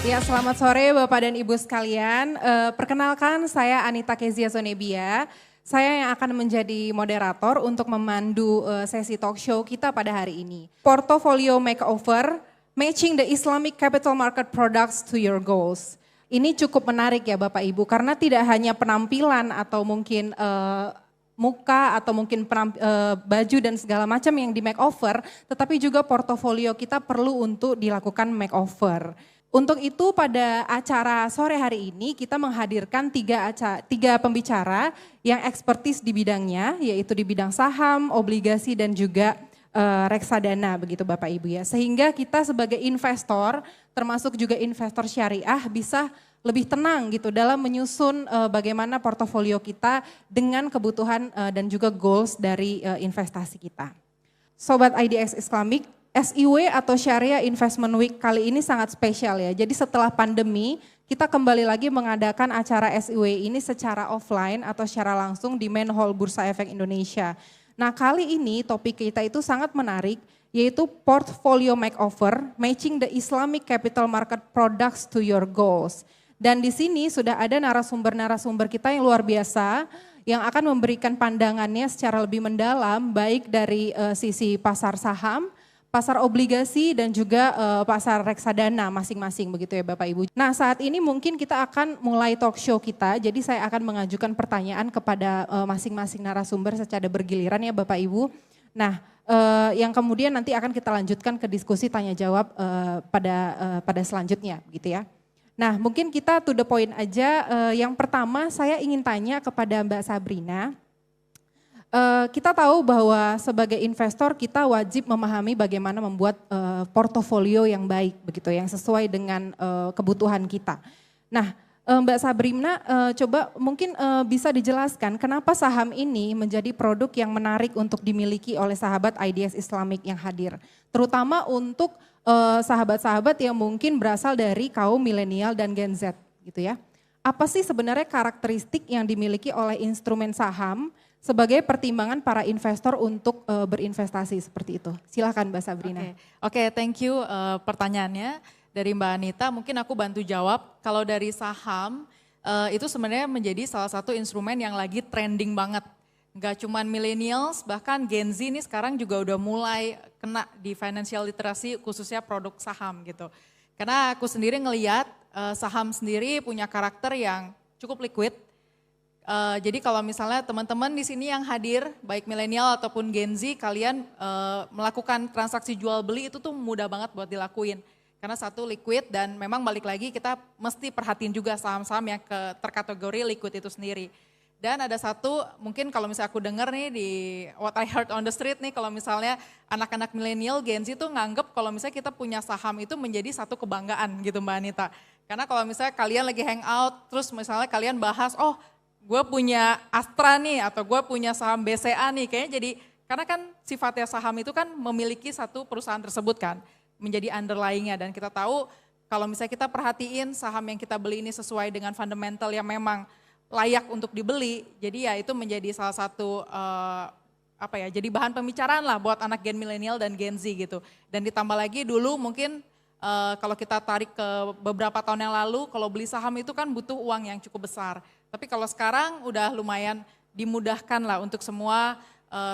Ya, selamat sore Bapak dan Ibu sekalian. Perkenalkan saya Anita Kezia Zonebia. Saya yang akan menjadi moderator untuk memandu sesi talk show kita pada hari ini. Portfolio Makeover, Matching the Islamic Capital Market Products to Your Goals. Ini cukup menarik ya Bapak Ibu, karena tidak hanya penampilan atau mungkin muka atau mungkin baju dan segala macam yang di makeover, tetapi juga portofolio kita perlu untuk dilakukan makeover. Untuk itu pada acara sore hari ini kita menghadirkan tiga pembicara yang ekspertis di bidangnya, yaitu di bidang saham, obligasi dan juga reksadana begitu Bapak Ibu ya. Sehingga kita sebagai investor, termasuk juga investor syariah bisa lebih tenang gitu dalam menyusun bagaimana portofolio kita dengan kebutuhan dan juga goals dari investasi kita. Sobat IDX Islamic, SIW atau Syariah Investment Week kali ini sangat spesial ya. Jadi setelah pandemi kita kembali lagi mengadakan acara SIW ini secara offline atau secara langsung di Main Hall Bursa Efek Indonesia. Nah kali ini topik kita itu sangat menarik, yaitu Portfolio Makeover, Matching the Islamic Capital Market Products to Your Goals. Dan di sini sudah ada narasumber-narasumber kita yang luar biasa yang akan memberikan pandangannya secara lebih mendalam baik dari sisi pasar saham, pasar obligasi dan juga pasar reksadana masing-masing begitu ya Bapak Ibu. Nah saat ini mungkin kita akan mulai talk show kita, jadi saya akan mengajukan pertanyaan kepada masing-masing narasumber secara bergiliran ya Bapak Ibu. Nah yang kemudian nanti akan kita lanjutkan ke diskusi tanya jawab pada selanjutnya gitu ya. Nah mungkin kita to the point aja, yang pertama saya ingin tanya kepada Mbak Sabrina. Kita tahu bahwa sebagai investor kita wajib memahami bagaimana membuat portofolio yang baik begitu, yang sesuai dengan kebutuhan kita. Nah Mbak Sabrina coba mungkin bisa dijelaskan kenapa saham ini menjadi produk yang menarik untuk dimiliki oleh sahabat IDX Islamic yang hadir. Terutama untuk sahabat-sahabat yang mungkin berasal dari kaum milenial dan Gen Z gitu ya. Apa sih sebenarnya karakteristik yang dimiliki oleh instrumen saham sebagai pertimbangan para investor untuk berinvestasi seperti itu? Silakan Mbak Sabrina. Oke, thank you pertanyaannya dari Mbak Anita. Mungkin aku bantu jawab. Kalau dari saham itu sebenarnya menjadi salah satu instrumen yang lagi trending banget. Nggak cuma millennials, bahkan Gen Z ini sekarang juga udah mulai kena di financial literacy khususnya produk saham gitu. Karena aku sendiri ngelihat saham sendiri punya karakter yang cukup liquid. Jadi kalau misalnya teman-teman di sini yang hadir, baik milenial ataupun Gen Z, kalian melakukan transaksi jual beli itu tuh mudah banget buat dilakuin. Karena satu liquid dan memang balik lagi kita mesti perhatiin juga saham-saham yang terkategori liquid itu sendiri. Dan ada satu, mungkin kalau misalnya aku dengar nih di What I Heard on the Street nih, kalau misalnya anak-anak milenial Gen Z tuh nganggep kalau misalnya kita punya saham itu menjadi satu kebanggaan gitu Mbak Anita. Karena kalau misalnya kalian lagi hangout, terus misalnya kalian bahas, oh gue punya Astra nih atau gue punya saham BCA nih, kayaknya jadi, karena kan sifatnya saham itu kan memiliki satu perusahaan tersebut kan, menjadi underlyingnya. Dan kita tahu kalau misalnya kita perhatiin saham yang kita beli ini sesuai dengan fundamental yang memang layak untuk dibeli, jadi ya itu menjadi salah satu jadi bahan pembicaraan lah buat anak Gen milenial dan Gen Z gitu. Dan ditambah lagi dulu mungkin kalau kita tarik ke beberapa tahun yang lalu, kalau beli saham itu kan butuh uang yang cukup besar. Tapi kalau sekarang udah lumayan dimudahkan lah untuk semua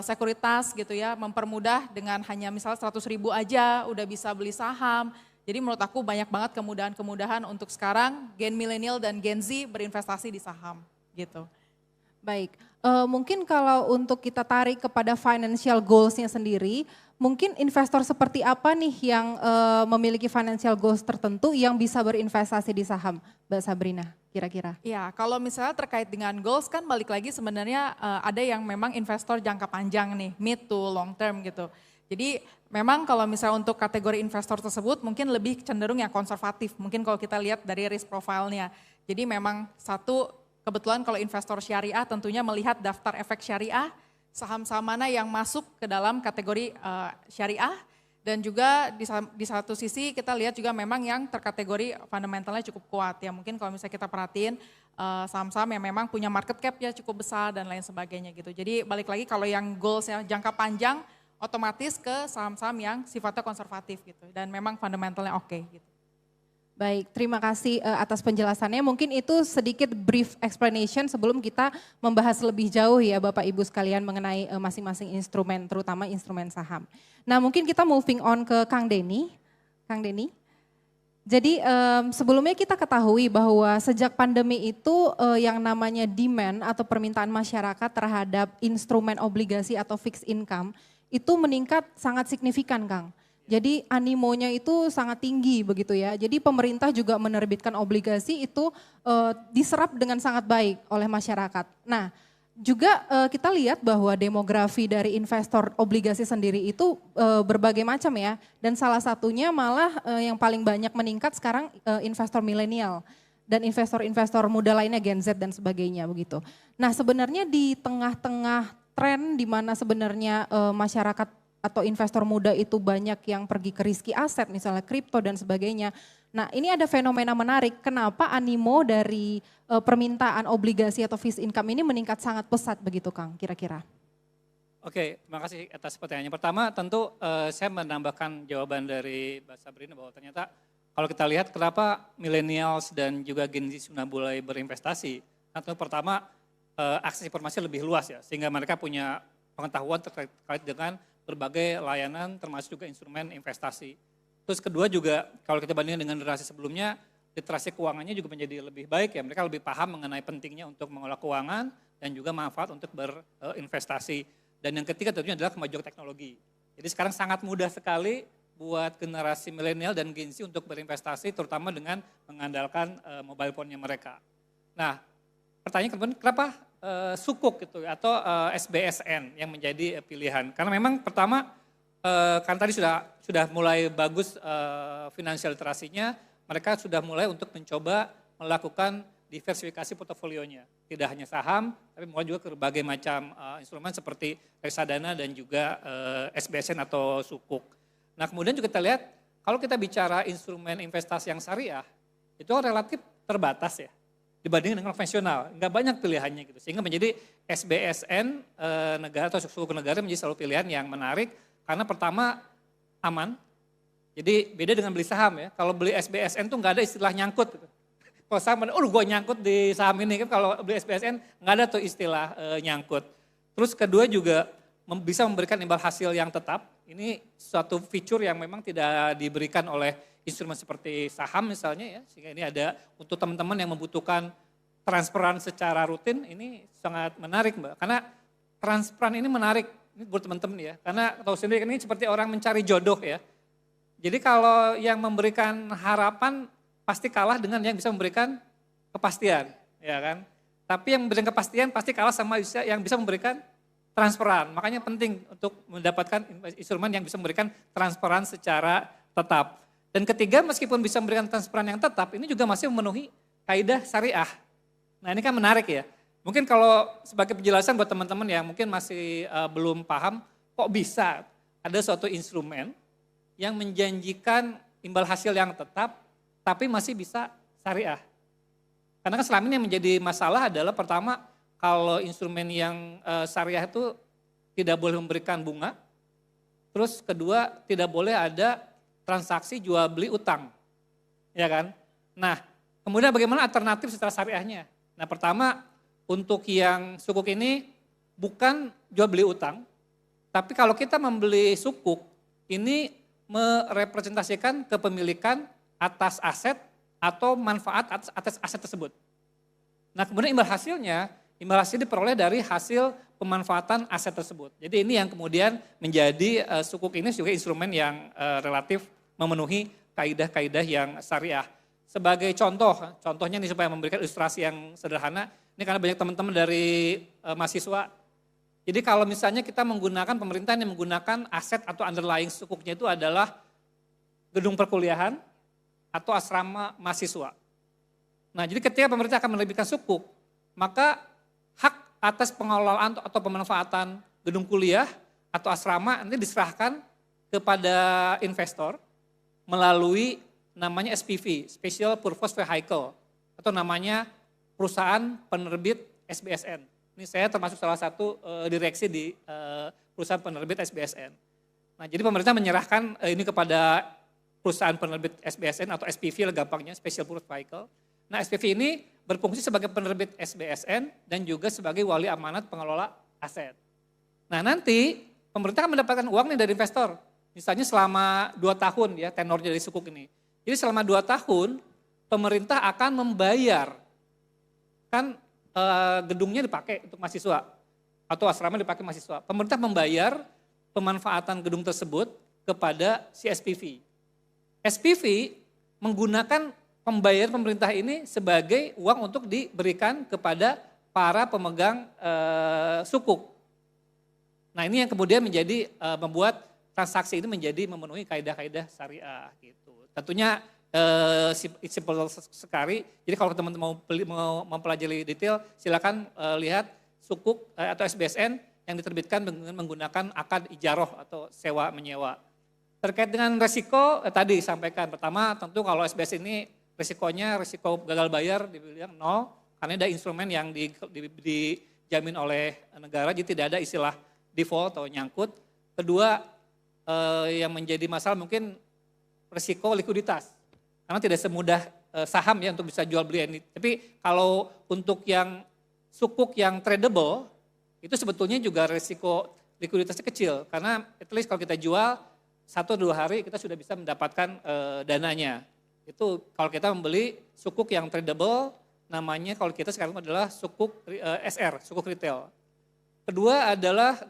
sekuritas gitu ya, mempermudah dengan hanya misalnya 100.000 aja udah bisa beli saham. Jadi menurut aku banyak banget kemudahan-kemudahan untuk sekarang Gen milenial dan Gen Z berinvestasi di saham gitu. Baik, mungkin kalau untuk kita tarik kepada financial goals-nya sendiri, mungkin investor seperti apa nih yang memiliki financial goals tertentu yang bisa berinvestasi di saham, Mbak Sabrina kira-kira? Ya, kalau misalnya terkait dengan goals kan balik lagi sebenarnya ada yang memang investor jangka panjang nih, mid to long term gitu. Jadi memang kalau misalnya untuk kategori investor tersebut mungkin lebih cenderung yang konservatif, mungkin kalau kita lihat dari risk profile-nya. Jadi memang satu, kebetulan kalau investor syariah tentunya melihat daftar efek syariah, saham-saham mana yang masuk ke dalam kategori syariah, dan juga di satu sisi kita lihat juga memang yang terkategori fundamentalnya cukup kuat ya. Mungkin kalau misalnya kita perhatiin saham-saham yang memang punya market cap ya cukup besar dan lain sebagainya gitu. Jadi balik lagi kalau yang goalsnya jangka panjang, otomatis ke saham-saham yang sifatnya konservatif gitu dan memang fundamentalnya oke gitu. Baik, terima kasih atas penjelasannya. Mungkin itu sedikit brief explanation sebelum kita membahas lebih jauh ya Bapak Ibu sekalian mengenai masing-masing instrumen, terutama instrumen saham. Nah mungkin kita moving on ke Kang Denny. Kang Denny. Jadi sebelumnya kita ketahui bahwa sejak pandemi itu yang namanya demand atau permintaan masyarakat terhadap instrumen obligasi atau fixed income itu meningkat sangat signifikan Kang. Jadi animonya itu sangat tinggi begitu ya. Jadi pemerintah juga menerbitkan obligasi itu diserap dengan sangat baik oleh masyarakat. Nah juga kita lihat bahwa demografi dari investor obligasi sendiri itu berbagai macam ya. Dan salah satunya malah yang paling banyak meningkat sekarang investor milenial. Dan investor-investor muda lainnya Gen Z dan sebagainya begitu. Nah sebenarnya di tengah-tengah tren di mana sebenarnya masyarakat atau investor muda itu banyak yang pergi ke risky aset misalnya kripto dan sebagainya. Nah ini ada fenomena menarik, kenapa animo dari permintaan obligasi atau fixed income ini meningkat sangat pesat begitu Kang kira-kira? Oke, terima kasih atas pertanyaannya. Pertama tentu saya menambahkan jawaban dari Mbak Sabrina bahwa ternyata kalau kita lihat kenapa millennials dan juga Gen Z sudah mulai berinvestasi. Tentu pertama akses informasi lebih luas ya, sehingga mereka punya pengetahuan terkait dengan berbagai layanan termasuk juga instrumen investasi. Terus kedua juga kalau kita bandingkan dengan generasi sebelumnya, literasi keuangannya juga menjadi lebih baik ya. Mereka lebih paham mengenai pentingnya untuk mengolah keuangan dan juga manfaat untuk berinvestasi. Dan yang ketiga tentunya adalah kemajuan teknologi. Jadi sekarang sangat mudah sekali buat generasi milenial dan Gen Z untuk berinvestasi terutama dengan mengandalkan mobile phone-nya mereka. Nah, pertanyaan kemudian kenapa sukuk gitu atau SBSN yang menjadi pilihan? Karena memang pertama kan tadi sudah mulai bagus finansial literasinya, mereka sudah mulai untuk mencoba melakukan diversifikasi portofolionya. Tidak hanya saham, tapi mulai juga ke berbagai macam instrumen seperti reksadana dan juga SBSN atau sukuk. Nah kemudian juga kita lihat kalau kita bicara instrumen investasi yang syariah, itu relatif terbatas ya dibandingkan dengan konvensional, nggak banyak pilihannya gitu. Sehingga menjadi SBSN negara atau suku negara menjadi selalu pilihan yang menarik karena pertama aman. Jadi beda dengan beli saham ya. Kalau beli SBSN tuh nggak ada istilah nyangkut gitu. Kalau saham, gue nyangkut di saham ini kan. Kalau beli SBSN nggak ada tuh istilah nyangkut. Terus kedua juga bisa memberikan imbal hasil yang tetap. Ini suatu fitur yang memang tidak diberikan oleh instrumen seperti saham misalnya ya, sehingga ini ada untuk teman-teman yang membutuhkan transferan secara rutin, ini sangat menarik Mbak. Karena transferan ini menarik, ini buat teman-teman ya, karena tahu sendiri ini seperti orang mencari jodoh ya. Jadi kalau yang memberikan harapan pasti kalah dengan yang bisa memberikan kepastian, ya kan. Tapi yang memberikan kepastian pasti kalah sama yang bisa memberikan transferan. Makanya penting untuk mendapatkan instrumen yang bisa memberikan transferan secara tetap. Dan ketiga, meskipun bisa memberikan transferan yang tetap, ini juga masih memenuhi kaidah syariah. Nah ini kan menarik ya. Mungkin kalau sebagai penjelasan buat teman-teman yang mungkin masih belum paham, kok bisa ada suatu instrumen yang menjanjikan imbal hasil yang tetap, tapi masih bisa syariah. Karena kan selama ini yang menjadi masalah adalah pertama, kalau instrumen yang syariah itu tidak boleh memberikan bunga, terus kedua tidak boleh ada transaksi jual beli utang, ya kan? Nah, kemudian bagaimana alternatif setelah syariahnya? Nah, pertama untuk yang sukuk ini bukan jual beli utang, tapi kalau kita membeli sukuk ini merepresentasikan kepemilikan atas aset atau manfaat atas aset tersebut. Nah, kemudian imbal hasil diperoleh dari hasil pemanfaatan aset tersebut. Jadi ini yang kemudian menjadi sukuk ini juga instrumen yang relatif memenuhi kaidah-kaidah yang syariah. Sebagai contohnya nih supaya memberikan ilustrasi yang sederhana, ini karena banyak teman-teman dari mahasiswa. Jadi kalau misalnya kita menggunakan pemerintah yang menggunakan aset atau underlying sukuknya itu adalah gedung perkuliahan atau asrama mahasiswa. Nah jadi ketika pemerintah akan menerbitkan sukuk, maka hak atas pengelolaan atau pemanfaatan gedung kuliah atau asrama nanti diserahkan kepada investor melalui namanya SPV, Special Purpose Vehicle, atau namanya perusahaan penerbit SBSN. Ini saya termasuk salah satu direksi di perusahaan penerbit SBSN. Nah, jadi pemerintah menyerahkan ini kepada perusahaan penerbit SBSN atau SPV lah gampangnya, Special Purpose Vehicle. Nah, SPV ini berfungsi sebagai penerbit SBSN dan juga sebagai wali amanat pengelola aset. Nah, nanti pemerintah akan mendapatkan uang nih dari investor. Misalnya selama 2 tahun ya tenornya dari sukuk ini. Jadi selama 2 tahun pemerintah akan membayar, kan gedungnya dipakai untuk mahasiswa atau asrama dipakai mahasiswa. Pemerintah membayar pemanfaatan gedung tersebut kepada si SPV. SPV menggunakan pembayaran pemerintah ini sebagai uang untuk diberikan kepada para pemegang sukuk. Nah, ini yang kemudian menjadi membuat transaksi ini menjadi memenuhi kaidah-kaidah syariah gitu. Tentunya simple sekali. Jadi kalau teman-teman mau mempelajari detail, silakan lihat sukuk atau SBSN yang diterbitkan dengan menggunakan akad ijaroh atau sewa menyewa. Terkait dengan resiko tadi sampaikan, pertama tentu kalau SBS ini resiko gagal bayar dibilang nol karena ada instrumen yang dijamin oleh negara, jadi tidak ada istilah default atau nyangkut. Kedua yang menjadi masalah mungkin resiko likuiditas. Karena tidak semudah saham ya untuk bisa jual beli ini. Tapi kalau untuk yang sukuk yang tradable, itu sebetulnya juga resiko likuiditasnya kecil. Karena at least kalau kita jual 1-2 hari kita sudah bisa mendapatkan dananya. Itu kalau kita membeli sukuk yang tradable, namanya kalau kita sekarang adalah sukuk SR, sukuk retail.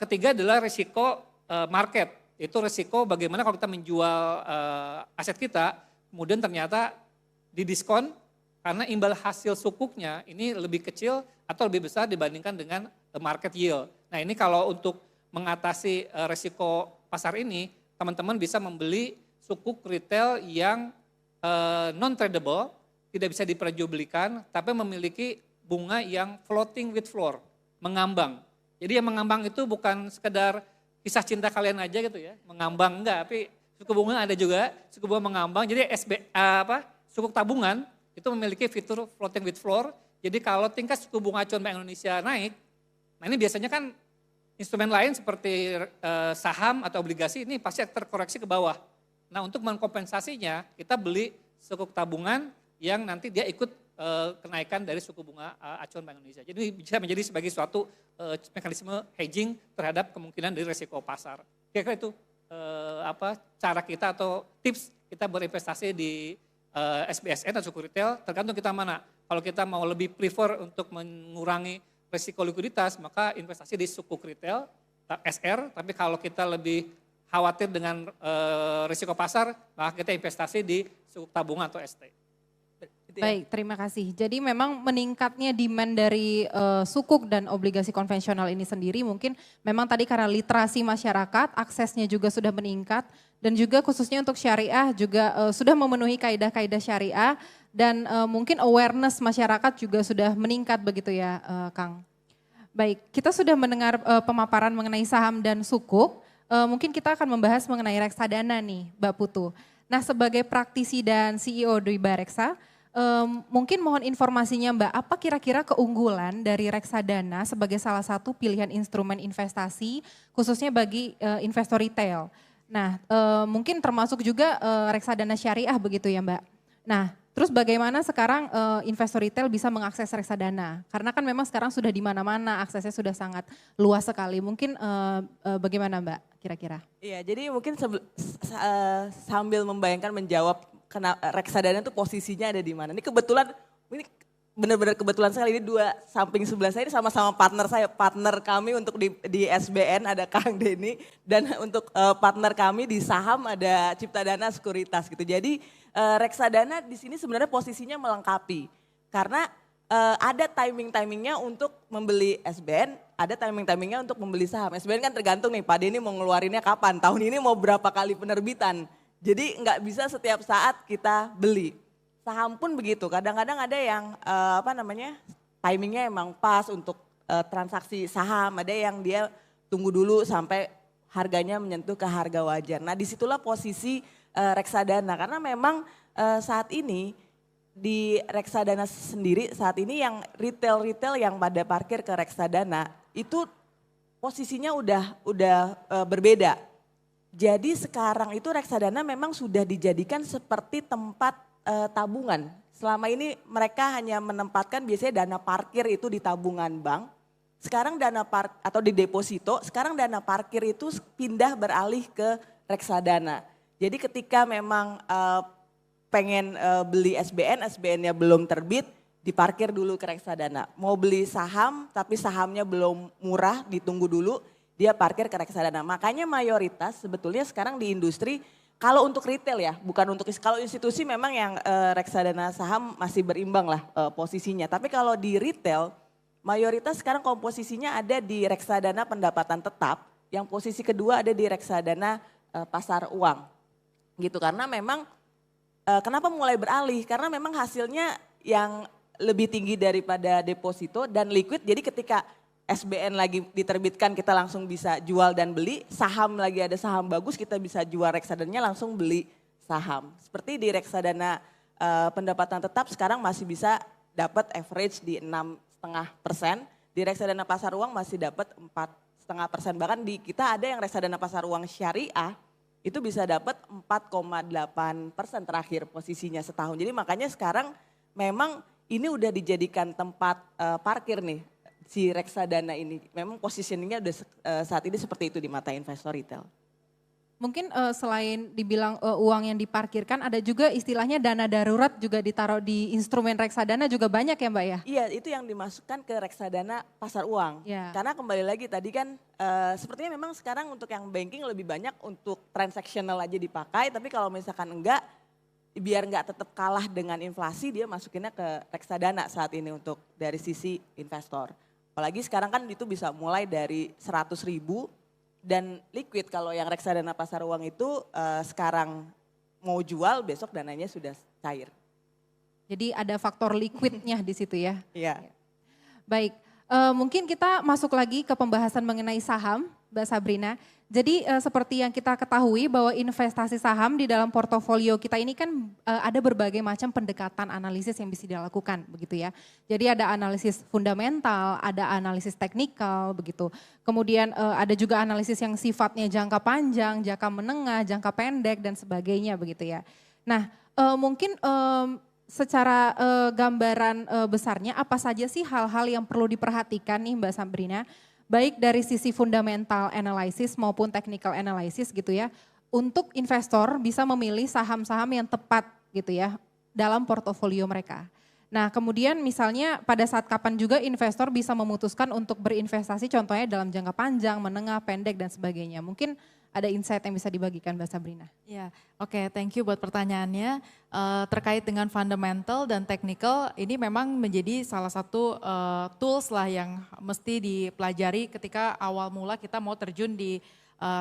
Ketiga adalah resiko market. Itu resiko bagaimana kalau kita menjual aset kita, kemudian ternyata didiskon karena imbal hasil sukuknya ini lebih kecil atau lebih besar dibandingkan dengan market yield. Nah, ini kalau untuk mengatasi resiko pasar ini, teman-teman bisa membeli sukuk retail yang non-tradable, tidak bisa diperjualbelikan, tapi memiliki bunga yang floating with floor, mengambang. Jadi yang mengambang itu bukan sekedar kisah cinta kalian aja gitu ya, mengambang enggak, tapi suku bunga ada juga, suku bunga mengambang. Jadi sukuk tabungan itu memiliki fitur floating with floor. Jadi kalau tingkat suku bunga acuan Bank Indonesia naik, nah ini biasanya kan instrumen lain seperti saham atau obligasi ini pasti terkoreksi ke bawah. Nah, untuk mengkompensasinya kita beli sukuk tabungan yang nanti dia ikut kenaikan dari suku bunga acuan Bank Indonesia. Jadi bisa menjadi sebagai suatu mekanisme hedging terhadap kemungkinan dari resiko pasar. Kira-kira itu cara kita atau tips kita berinvestasi di SBSN atau suku retail, tergantung kita mana. Kalau kita mau lebih prefer untuk mengurangi risiko likuiditas, maka investasi di suku retail, SR, tapi kalau kita lebih khawatir dengan risiko pasar, maka kita investasi di suku tabungan atau ST. Baik, terima kasih. Jadi memang meningkatnya demand dari sukuk dan obligasi konvensional ini sendiri mungkin memang tadi karena literasi masyarakat, aksesnya juga sudah meningkat dan juga khususnya untuk syariah juga sudah memenuhi kaidah-kaidah syariah dan mungkin awareness masyarakat juga sudah meningkat begitu ya Kang. Baik, kita sudah mendengar pemaparan mengenai saham dan sukuk, mungkin kita akan membahas mengenai reksadana nih Mbak Putu. Nah, sebagai praktisi dan CEO di Bareksa, mungkin mohon informasinya Mbak, apa kira-kira keunggulan dari reksadana sebagai salah satu pilihan instrumen investasi khususnya bagi investor retail. Nah, mungkin termasuk juga reksadana syariah begitu ya Mbak. Nah, terus bagaimana sekarang investor retail bisa mengakses reksadana? Karena kan memang sekarang sudah di mana-mana aksesnya sudah sangat luas sekali. Mungkin bagaimana Mbak kira-kira? Iya, jadi mungkin sambil membayangkan menjawab reksadana itu posisinya ada di mana. Ini kebetulan, ini benar-benar kebetulan sekali, ini dua samping sebelah saya ini sama-sama partner kami untuk di SBN ada Kang Denny dan untuk partner kami di saham ada Ciptadana Sekuritas gitu. Jadi reksadana di sini sebenarnya posisinya melengkapi karena ada timing-timingnya untuk membeli SBN, ada timing-timingnya untuk membeli saham. SBN kan tergantung nih Pak Denny mau ngeluarinnya kapan, tahun ini mau berapa kali penerbitan. Jadi nggak bisa setiap saat kita beli. Saham pun begitu, kadang-kadang ada yang timingnya emang pas untuk transaksi saham, ada yang dia tunggu dulu sampai harganya menyentuh ke harga wajar. Nah disitulah posisi reksadana, karena memang saat ini di reksadana sendiri, saat ini yang retail-retail yang pada parkir ke reksadana itu posisinya udah berbeda. Jadi sekarang itu reksadana memang sudah dijadikan seperti tempat tabungan. Selama ini mereka hanya menempatkan biasanya dana parkir itu di tabungan bank. Sekarang atau di deposito, sekarang dana parkir itu pindah beralih ke reksadana. Jadi ketika memang pengen beli SBN, SBN-nya belum terbit, diparkir dulu ke reksadana. Mau beli saham tapi sahamnya belum murah, ditunggu dulu, dia parkir ke reksadana. Makanya mayoritas sebetulnya sekarang di industri, kalau untuk retail ya, bukan untuk kalau institusi memang yang reksadana saham masih berimbang lah posisinya. Tapi kalau di retail, mayoritas sekarang komposisinya ada di reksadana pendapatan tetap, yang posisi kedua ada di reksadana pasar uang. Gitu, karena memang kenapa mulai beralih? Karena memang hasilnya yang lebih tinggi daripada deposito dan liquid, jadi ketika SBN lagi diterbitkan kita langsung bisa jual dan beli, saham lagi ada saham bagus kita bisa jual reksadananya langsung beli saham. Seperti di reksadana pendapatan tetap sekarang masih bisa dapat average di 6,5%, di reksadana pasar uang masih dapat 4,5%, bahkan di kita ada yang reksadana pasar uang syariah itu bisa dapat 4,8% terakhir posisinya setahun. Jadi makanya sekarang memang ini udah dijadikan tempat parkir nih. Si reksadana ini memang positioningnya udah saat ini seperti itu di mata investor retail. Mungkin selain dibilang uang yang diparkirkan, ada juga istilahnya dana darurat juga ditaruh di instrumen reksadana juga banyak ya Mbak ya? Iya, itu yang dimasukkan ke reksadana pasar uang. Ya. Karena kembali lagi tadi kan sepertinya memang sekarang untuk yang banking lebih banyak untuk transaksional aja dipakai, tapi kalau misalkan enggak, biar enggak tetap kalah dengan inflasi, dia masukinnya ke reksadana saat ini untuk dari sisi investor. Apalagi sekarang kan itu bisa mulai dari 100.000 dan liquid, kalau yang reksadana pasar uang itu sekarang mau jual besok dananya sudah cair. Jadi ada faktor liquidnya di situ ya. Iya. Baik, mungkin kita masuk lagi ke pembahasan mengenai saham, Mbak Sabrina. Jadi seperti yang kita ketahui bahwa investasi saham di dalam portofolio kita ini kan ada berbagai macam pendekatan analisis yang bisa dilakukan begitu ya. Jadi ada analisis fundamental, ada analisis teknikal begitu. Kemudian ada juga analisis yang sifatnya jangka panjang, jangka menengah, jangka pendek dan sebagainya begitu ya. Nah mungkin secara gambaran besarnya apa saja sih hal-hal yang perlu diperhatikan nih Mbak Sabrina? Baik dari sisi fundamental analysis maupun technical analysis gitu ya, untuk investor bisa memilih saham-saham yang tepat gitu ya dalam portofolio mereka. Nah kemudian misalnya pada saat kapan juga investor bisa memutuskan untuk berinvestasi contohnya dalam jangka panjang, menengah, pendek dan sebagainya. Mungkin ada insight yang bisa dibagikan Mbak Sabrina. Ya, oke, thank you buat pertanyaannya. Terkait dengan fundamental dan technical, ini memang menjadi salah satu tools lah yang mesti dipelajari ketika awal mula kita mau terjun di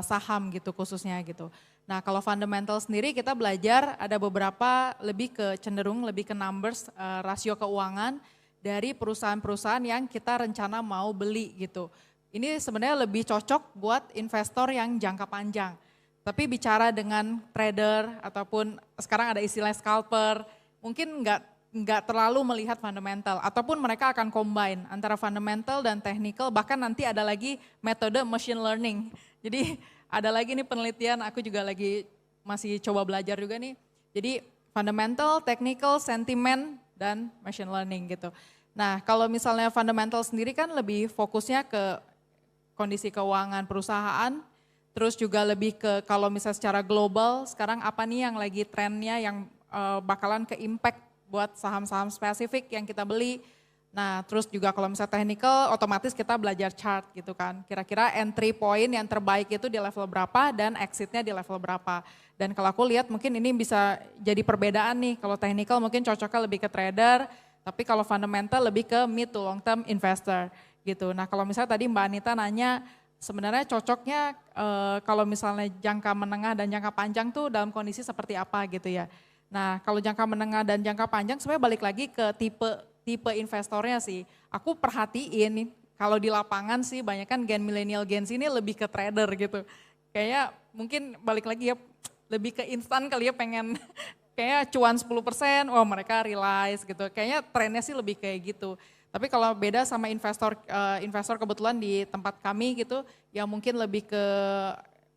saham gitu khususnya gitu. Nah kalau fundamental sendiri kita belajar ada beberapa cenderung lebih ke numbers, rasio keuangan dari perusahaan-perusahaan yang kita rencana mau beli gitu. Ini sebenarnya lebih cocok buat investor yang jangka panjang. Tapi bicara dengan trader ataupun sekarang ada istilah scalper, mungkin nggak terlalu melihat fundamental. Ataupun mereka akan combine antara fundamental dan technical, bahkan nanti ada lagi metode machine learning. Jadi ada lagi nih penelitian, aku juga lagi masih coba belajar juga nih. Jadi fundamental, technical, sentiment, dan machine learning gitu. Nah kalau misalnya fundamental sendiri kan lebih fokusnya ke kondisi keuangan perusahaan, terus juga lebih ke kalau misalnya secara global sekarang apa nih yang lagi trennya yang bakalan ke impact buat saham-saham spesifik yang kita beli. Nah terus juga kalau misalnya technical otomatis kita belajar chart gitu kan. Kira-kira entry point yang terbaik itu di level berapa dan exitnya di level berapa. Dan kalau aku lihat mungkin ini bisa jadi perbedaan nih. Kalau technical mungkin cocoknya lebih ke trader, tapi kalau fundamental lebih ke mid to long term investor. Gitu. Nah kalau misalnya tadi Mbak Anita nanya sebenarnya cocoknya kalau misalnya jangka menengah dan jangka panjang tuh dalam kondisi seperti apa gitu ya. Nah kalau jangka menengah dan jangka panjang sebenarnya balik lagi ke tipe investornya sih. Aku perhatiin kalau di lapangan sih banyak kan millennial Gen Z ini lebih ke trader gitu. Kayaknya mungkin balik lagi ya lebih ke instan kali ya pengen kayak cuan 10%, wah mereka realize gitu. Kayaknya trennya sih lebih kayak gitu. Tapi kalau beda sama investor kebetulan di tempat kami gitu, yang mungkin lebih ke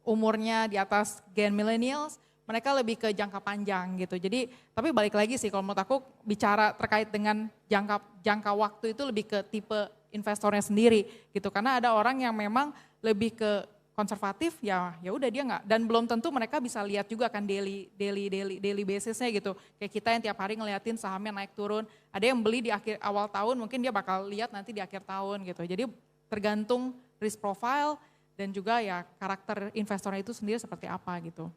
umurnya di atas gen millennials, mereka lebih ke jangka panjang gitu. Jadi tapi balik lagi sih kalau menurut aku bicara terkait dengan jangka waktu itu lebih ke tipe investornya sendiri gitu. Karena ada orang yang memang lebih ke konservatif, ya udah dia nggak, dan belum tentu mereka bisa lihat juga kan daily basisnya gitu. Kayak kita yang tiap hari ngeliatin sahamnya naik turun. Ada yang beli di awal tahun, mungkin dia bakal lihat nanti di akhir tahun gitu. Jadi tergantung risk profile dan juga ya karakter investornya itu sendiri seperti apa gitu.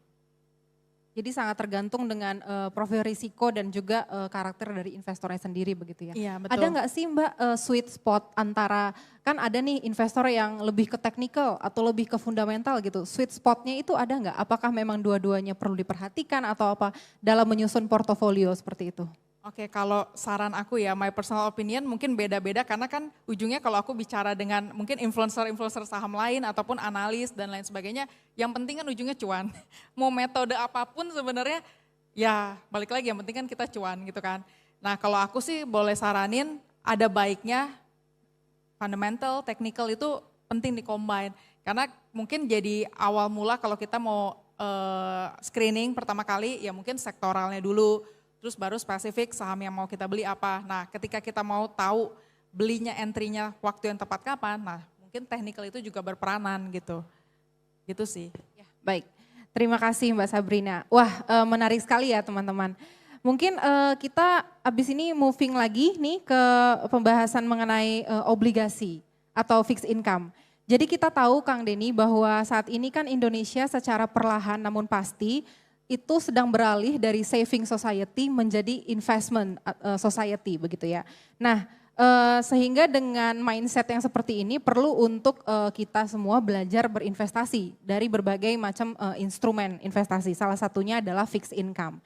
Jadi sangat tergantung dengan profil risiko dan juga karakter dari investornya sendiri begitu ya. Iya, betul. Ada nggak sih Mbak sweet spot antara, kan ada nih investor yang lebih ke technical atau lebih ke fundamental gitu. Sweet spotnya itu ada nggak? Apakah memang dua-duanya perlu diperhatikan atau apa dalam menyusun portofolio seperti itu? Oke, kalau saran aku ya, my personal opinion mungkin beda-beda karena kan ujungnya kalau aku bicara dengan mungkin influencer saham lain ataupun analis dan lain sebagainya, yang penting kan ujungnya cuan. Mau metode apapun sebenarnya ya balik lagi yang penting kan kita cuan gitu kan. Nah kalau aku sih boleh saranin ada baiknya fundamental, technical itu penting di-combine. Karena mungkin jadi awal mula kalau kita mau screening pertama kali ya mungkin sektoralnya dulu. Terus baru spesifik saham yang mau kita beli apa. Nah ketika kita mau tahu belinya entry-nya waktu yang tepat kapan, nah mungkin technical itu juga berperanan gitu. Gitu sih. Ya, baik, terima kasih Mbak Sabrina. Wah menarik sekali ya teman-teman. Mungkin kita abis ini moving lagi nih ke pembahasan mengenai obligasi atau fixed income. Jadi kita tahu Kang Denny bahwa saat ini kan Indonesia secara perlahan namun pasti itu sedang beralih dari saving society menjadi investment society begitu ya. Nah sehingga dengan mindset yang seperti ini perlu untuk kita semua belajar berinvestasi dari berbagai macam instrumen investasi. Salah satunya adalah fixed income,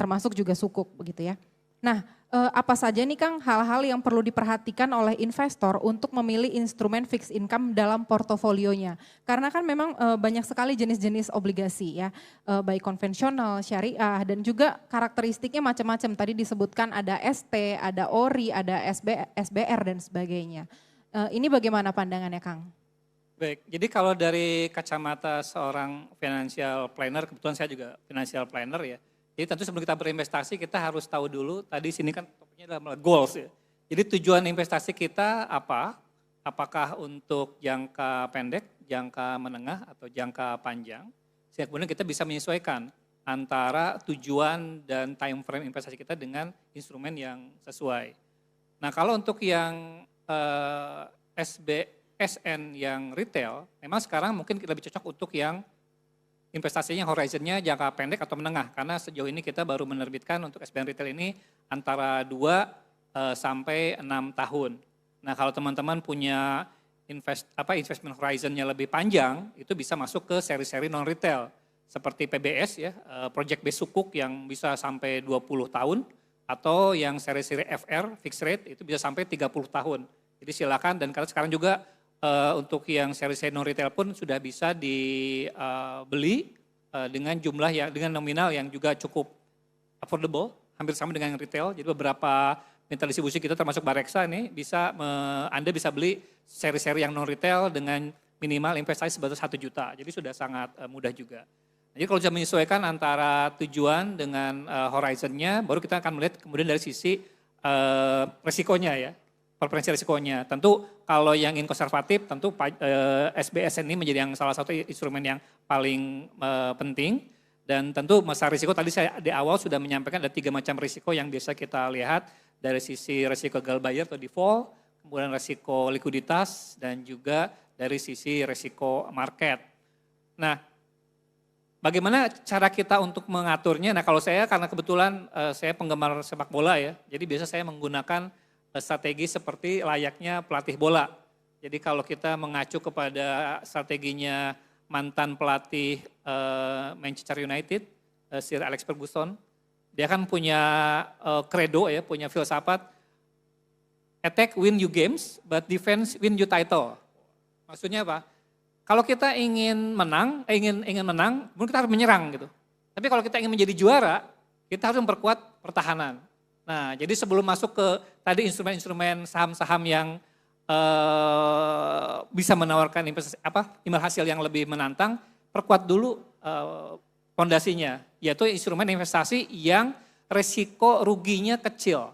termasuk juga sukuk begitu ya. Nah apa saja nih Kang hal-hal yang perlu diperhatikan oleh investor untuk memilih instrumen fixed income dalam portofolionya. Karena kan memang banyak sekali jenis-jenis obligasi ya, baik konvensional, syariah dan juga karakteristiknya macam-macam. Tadi disebutkan ada ST, ada ORI, ada SBR dan sebagainya. Ini bagaimana pandangannya Kang? Baik, jadi kalau dari kacamata seorang financial planner, kebetulan saya juga financial planner ya. Jadi tentu sebelum kita berinvestasi kita harus tahu dulu, tadi sini kan topiknya adalah goals ya. Jadi tujuan investasi kita apa? Apakah untuk jangka pendek, jangka menengah atau jangka panjang? Sehingga kemudian kita bisa menyesuaikan antara tujuan dan time frame investasi kita dengan instrumen yang sesuai. Nah kalau untuk yang SN yang retail, memang sekarang mungkin lebih cocok untuk yang investasinya horizonnya jangka pendek atau menengah. Karena sejauh ini kita baru menerbitkan untuk SBN retail ini antara 2 sampai 6 tahun. Nah kalau teman-teman punya investment horizonnya lebih panjang, itu bisa masuk ke seri-seri non-retail. Seperti PBS ya, Project Based Sukuk yang bisa sampai 20 tahun. Atau yang seri-seri FR, fixed rate, itu bisa sampai 30 tahun. Jadi silakan, dan karena sekarang juga untuk yang seri-seri non-retail pun sudah bisa dibeli dengan jumlah yang dengan nominal yang juga cukup affordable, hampir sama dengan retail. Jadi beberapa mitra distribusi kita termasuk Bareksa ini Anda bisa beli seri-seri yang non-retail dengan minimal investasi sebatas 1 juta. Jadi sudah sangat mudah juga. Jadi kalau sudah menyesuaikan antara tujuan dengan horizonnya, baru kita akan melihat kemudian dari sisi resikonya ya. Preferensi risikonya. Tentu kalau yang ingin konservatif, tentu SBSN ini menjadi yang salah satu instrumen yang paling penting. Dan tentu masalah risiko tadi saya di awal sudah menyampaikan ada 3 macam risiko yang biasa kita lihat. Dari sisi risiko gagal bayar atau default, kemudian risiko likuiditas, dan juga dari sisi risiko market. Nah, bagaimana cara kita untuk mengaturnya? Nah kalau saya karena kebetulan saya penggemar sepak bola ya, jadi biasa saya menggunakan strategi seperti layaknya pelatih bola. Jadi kalau kita mengacu kepada strateginya mantan pelatih Manchester United, Sir Alex Ferguson, dia kan punya credo ya, punya filsafat, attack win you games, but defense win you title. Maksudnya apa? Kalau kita ingin menang, kemudian kita harus menyerang gitu. Tapi kalau kita ingin menjadi juara, kita harus memperkuat pertahanan. Nah, jadi sebelum masuk ke tadi instrumen-instrumen saham-saham yang bisa menawarkan imbal hasil yang lebih menantang, perkuat dulu fondasinya, yaitu instrumen investasi yang resiko ruginya kecil,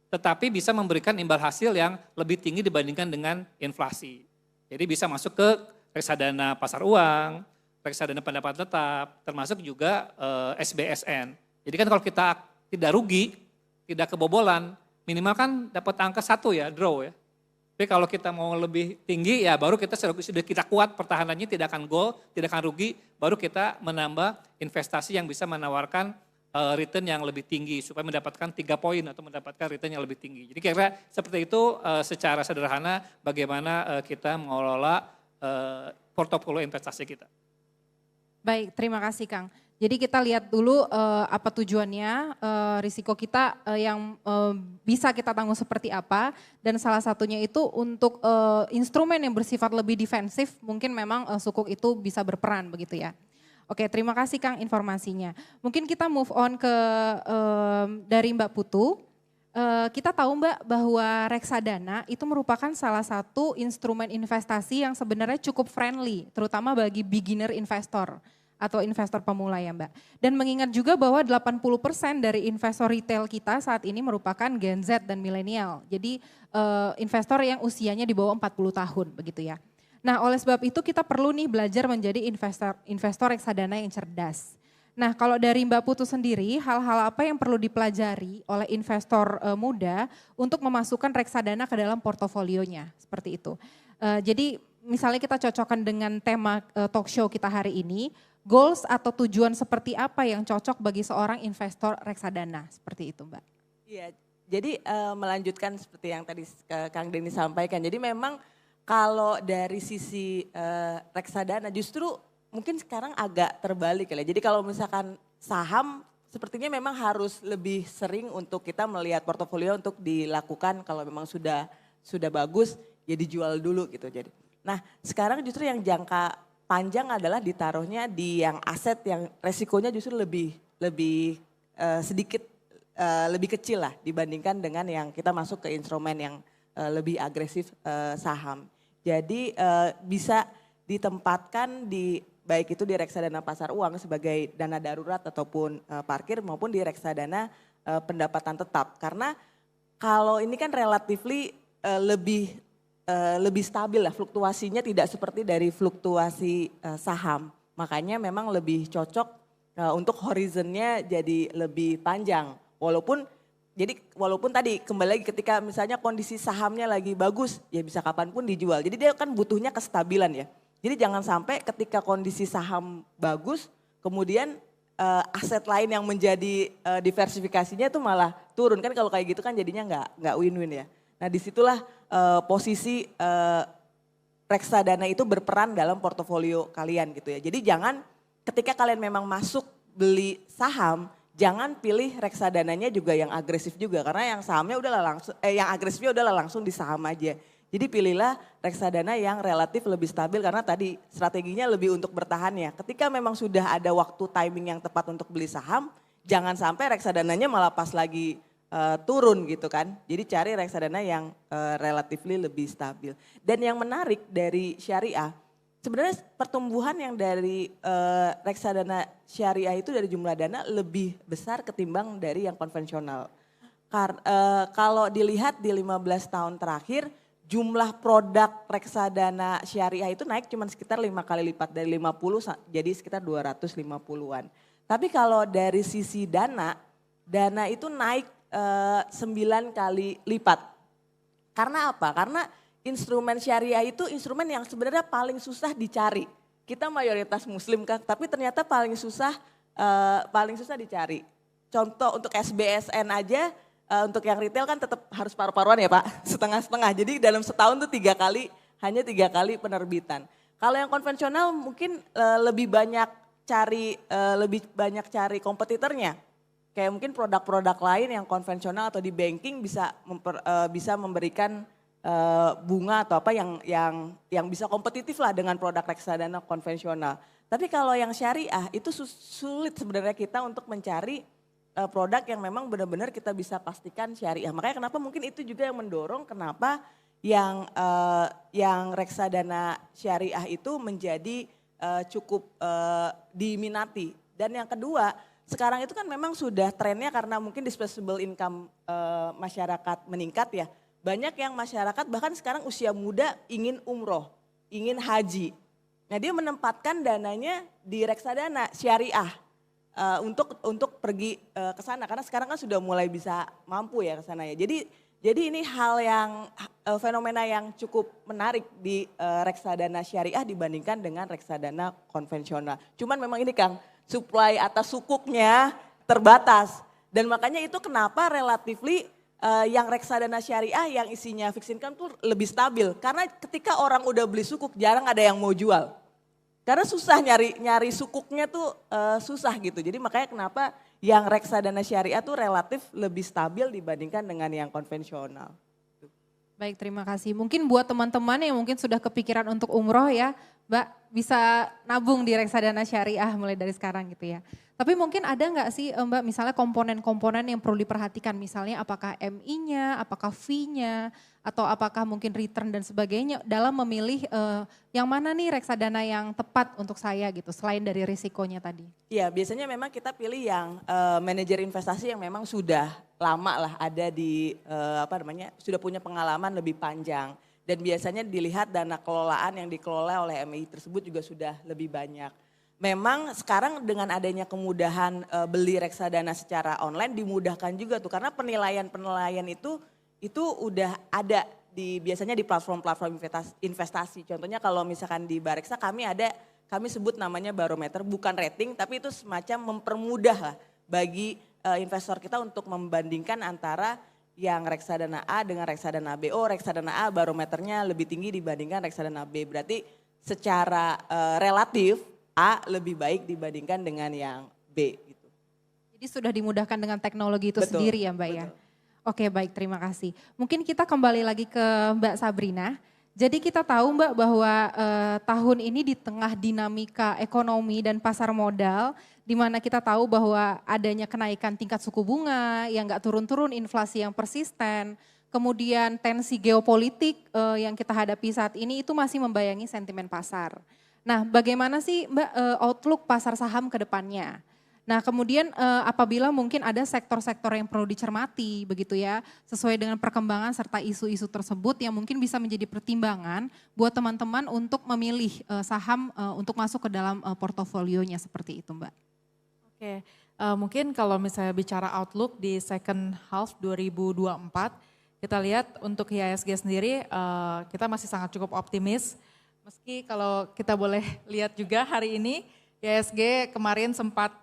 tetapi bisa memberikan imbal hasil yang lebih tinggi dibandingkan dengan inflasi. Jadi bisa masuk ke reksadana pasar uang, reksadana pendapatan tetap, termasuk juga SBSN. Jadi kan kalau kita tidak rugi, tidak kebobolan, minimal kan dapat angka 1 ya, draw ya. Tapi kalau kita mau lebih tinggi ya baru kita sudah kita kuat pertahanannya, tidak akan gol, tidak akan rugi, baru kita menambah investasi yang bisa menawarkan return yang lebih tinggi supaya mendapatkan 3 poin atau mendapatkan return yang lebih tinggi. Jadi kira-kira seperti itu secara sederhana bagaimana kita mengelola portofolio investasi kita. Baik, terima kasih Kang. Jadi kita lihat dulu apa tujuannya, risiko kita yang bisa kita tanggung seperti apa. Dan salah satunya itu untuk instrumen yang bersifat lebih defensif, mungkin memang sukuk itu bisa berperan begitu ya. Oke, terima kasih Kang informasinya. Mungkin kita move on ke dari Mbak Putu. Kita tahu Mbak bahwa reksadana itu merupakan salah satu instrumen investasi yang sebenarnya cukup friendly, terutama bagi beginner investor atau investor pemula ya Mbak. Dan mengingat juga bahwa 80% dari investor retail kita saat ini merupakan Gen Z dan milenial. Jadi investor yang usianya di bawah 40 tahun begitu ya. Nah oleh sebab itu kita perlu nih belajar menjadi investor reksadana yang cerdas. Nah kalau dari Mbak Putu sendiri, hal-hal apa yang perlu dipelajari oleh investor muda untuk memasukkan reksadana ke dalam portofolionya, seperti itu. Jadi misalnya kita cocokkan dengan tema talk show kita hari ini, goals atau tujuan seperti apa yang cocok bagi seorang investor reksadana, seperti itu Mbak. Iya, jadi melanjutkan seperti yang tadi Kang Denny sampaikan, jadi memang kalau dari sisi reksadana justru mungkin sekarang agak terbalik ya. Jadi kalau misalkan saham sepertinya memang harus lebih sering untuk kita melihat portofolio untuk dilakukan kalau memang sudah bagus ya dijual dulu gitu. Jadi, nah sekarang justru yang jangka panjang adalah ditaruhnya di yang aset yang resikonya justru lebih sedikit lebih kecil lah dibandingkan dengan yang kita masuk ke instrumen yang lebih agresif saham. Jadi bisa ditempatkan di baik itu di reksadana pasar uang sebagai dana darurat ataupun parkir maupun di reksadana pendapatan tetap. Karena kalau ini kan relatively lebih stabil lah, fluktuasinya tidak seperti dari fluktuasi saham. Makanya memang lebih cocok untuk horizonnya jadi lebih panjang. Walaupun tadi kembali lagi ketika misalnya kondisi sahamnya lagi bagus ya bisa kapanpun dijual. Jadi dia kan butuhnya kestabilan ya. Jadi jangan sampai ketika kondisi saham bagus, kemudian aset lain yang menjadi diversifikasinya itu malah turun. Kan kalau kayak gitu kan jadinya nggak win-win ya. Nah disitulah posisi reksadana itu berperan dalam portofolio kalian gitu ya. Jadi jangan ketika kalian memang masuk beli saham, jangan pilih reksadananya juga yang agresif juga. Karena yang sahamnya udahlah langsung, yang agresifnya udahlah langsung di saham aja. Jadi pilihlah reksadana yang relatif lebih stabil karena tadi strateginya lebih untuk bertahan ya. Ketika memang sudah ada waktu timing yang tepat untuk beli saham, jangan sampai reksadananya malah pas lagi turun gitu kan. Jadi cari reksadana yang relatively lebih stabil. Dan yang menarik dari syariah, sebenarnya pertumbuhan yang dari reksadana syariah itu dari jumlah dana lebih besar ketimbang dari yang konvensional. Kalau dilihat di 15 tahun terakhir, jumlah produk reksadana syariah itu naik cuma sekitar 5 kali lipat dari 50 jadi sekitar 250-an. Tapi kalau dari sisi dana itu naik 9 kali lipat. Karena apa? Karena instrumen syariah itu instrumen yang sebenarnya paling susah dicari. Kita mayoritas muslim kan, tapi ternyata paling susah dicari. Contoh untuk SBSN aja, untuk yang retail kan tetap harus paruh-paruhan ya Pak, setengah-setengah. Jadi dalam setahun tuh hanya 3 kali penerbitan. Kalau yang konvensional mungkin lebih banyak cari kompetitornya. Kayak mungkin produk-produk lain yang konvensional atau di banking bisa memberikan bunga atau apa yang bisa kompetitif lah dengan produk reksadana konvensional. Tapi kalau yang syariah itu sulit sebenarnya kita untuk mencari produk yang memang benar-benar kita bisa pastikan syariah. Makanya kenapa mungkin itu juga yang mendorong kenapa yang reksadana syariah itu menjadi cukup diminati. Dan yang kedua, sekarang itu kan memang sudah trennya karena mungkin disposable income masyarakat meningkat ya. Banyak yang masyarakat bahkan sekarang usia muda ingin umroh, ingin haji. Nah dia menempatkan dananya di reksadana syariah untuk pergi ke sana. Karena sekarang kan sudah mulai bisa mampu ya ke sana ya. Jadi ini hal yang fenomena yang cukup menarik di reksadana syariah dibandingkan dengan reksadana konvensional. Cuman memang ini Kang, supply atas sukuknya terbatas. Dan makanya itu kenapa relatifly yang reksadana syariah yang isinya fixed income tuh lebih stabil. Karena ketika orang udah beli sukuk jarang ada yang mau jual. Karena susah nyari sukuknya tuh susah gitu. Jadi makanya kenapa yang reksadana syariah tuh relatif lebih stabil dibandingkan dengan yang konvensional. Baik, terima kasih. Mungkin buat teman-teman yang mungkin sudah kepikiran untuk umroh ya, Mbak bisa nabung di reksadana syariah mulai dari sekarang gitu ya. Tapi mungkin ada nggak sih Mbak misalnya komponen-komponen yang perlu diperhatikan, misalnya apakah MI-nya, apakah fee-nya, atau apakah mungkin return dan sebagainya dalam memilih yang mana nih reksadana yang tepat untuk saya gitu, selain dari risikonya tadi. Iya, biasanya memang kita pilih yang manajer investasi yang memang sudah lama lah ada di sudah punya pengalaman lebih panjang. Dan biasanya dilihat dana kelolaan yang dikelola oleh MI tersebut juga sudah lebih banyak. Memang sekarang dengan adanya kemudahan beli reksadana secara online dimudahkan juga tuh karena penilaian itu udah ada biasanya di platform-platform investasi. Contohnya kalau misalkan di Bareksa kami sebut namanya barometer, bukan rating tapi itu semacam mempermudah lah bagi investor kita untuk membandingkan antara yang reksadana A dengan reksadana B. Oh reksadana A barometernya lebih tinggi dibandingkan reksadana B. Berarti secara relatif A lebih baik dibandingkan dengan yang B gitu. Jadi sudah dimudahkan dengan teknologi itu sendiri ya Mbak ya. Oke baik, terima kasih. Mungkin kita kembali lagi ke Mbak Sabrina. Jadi kita tahu Mbak bahwa tahun ini di tengah dinamika ekonomi dan pasar modal, di mana kita tahu bahwa adanya kenaikan tingkat suku bunga yang nggak turun-turun, inflasi yang persisten, kemudian tensi geopolitik yang kita hadapi saat ini itu masih membayangi sentimen pasar. Nah bagaimana sih Mbak outlook pasar saham ke depannya? Nah kemudian apabila mungkin ada sektor-sektor yang perlu dicermati begitu ya, sesuai dengan perkembangan serta isu-isu tersebut yang mungkin bisa menjadi pertimbangan buat teman-teman untuk memilih saham untuk masuk ke dalam portofolionya seperti itu Mbak. Oke, mungkin kalau misalnya bicara outlook di second half 2024, kita lihat untuk IHSG sendiri kita masih sangat cukup optimis. Meski kalau kita boleh lihat juga hari ini, IHSG kemarin sempat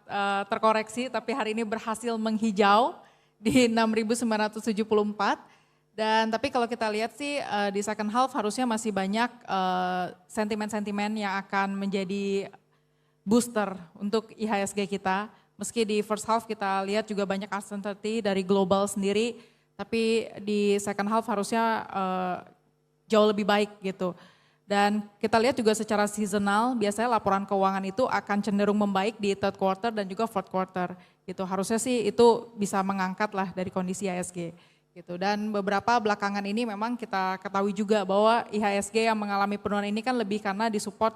terkoreksi tapi hari ini berhasil menghijau di 6.974. Dan tapi kalau kita lihat sih di second half harusnya masih banyak sentimen-sentimen yang akan menjadi booster untuk IHSG kita. Meski di first half kita lihat juga banyak uncertainty dari global sendiri, tapi di second half harusnya jauh lebih baik gitu. Dan kita lihat juga secara seasonal, biasanya laporan keuangan itu akan cenderung membaik di third quarter dan juga fourth quarter. Gitu. Harusnya sih itu bisa mengangkat lah dari kondisi IHSG. Gitu. Dan beberapa belakangan ini memang kita ketahui juga bahwa IHSG yang mengalami penurunan ini kan lebih karena disupport,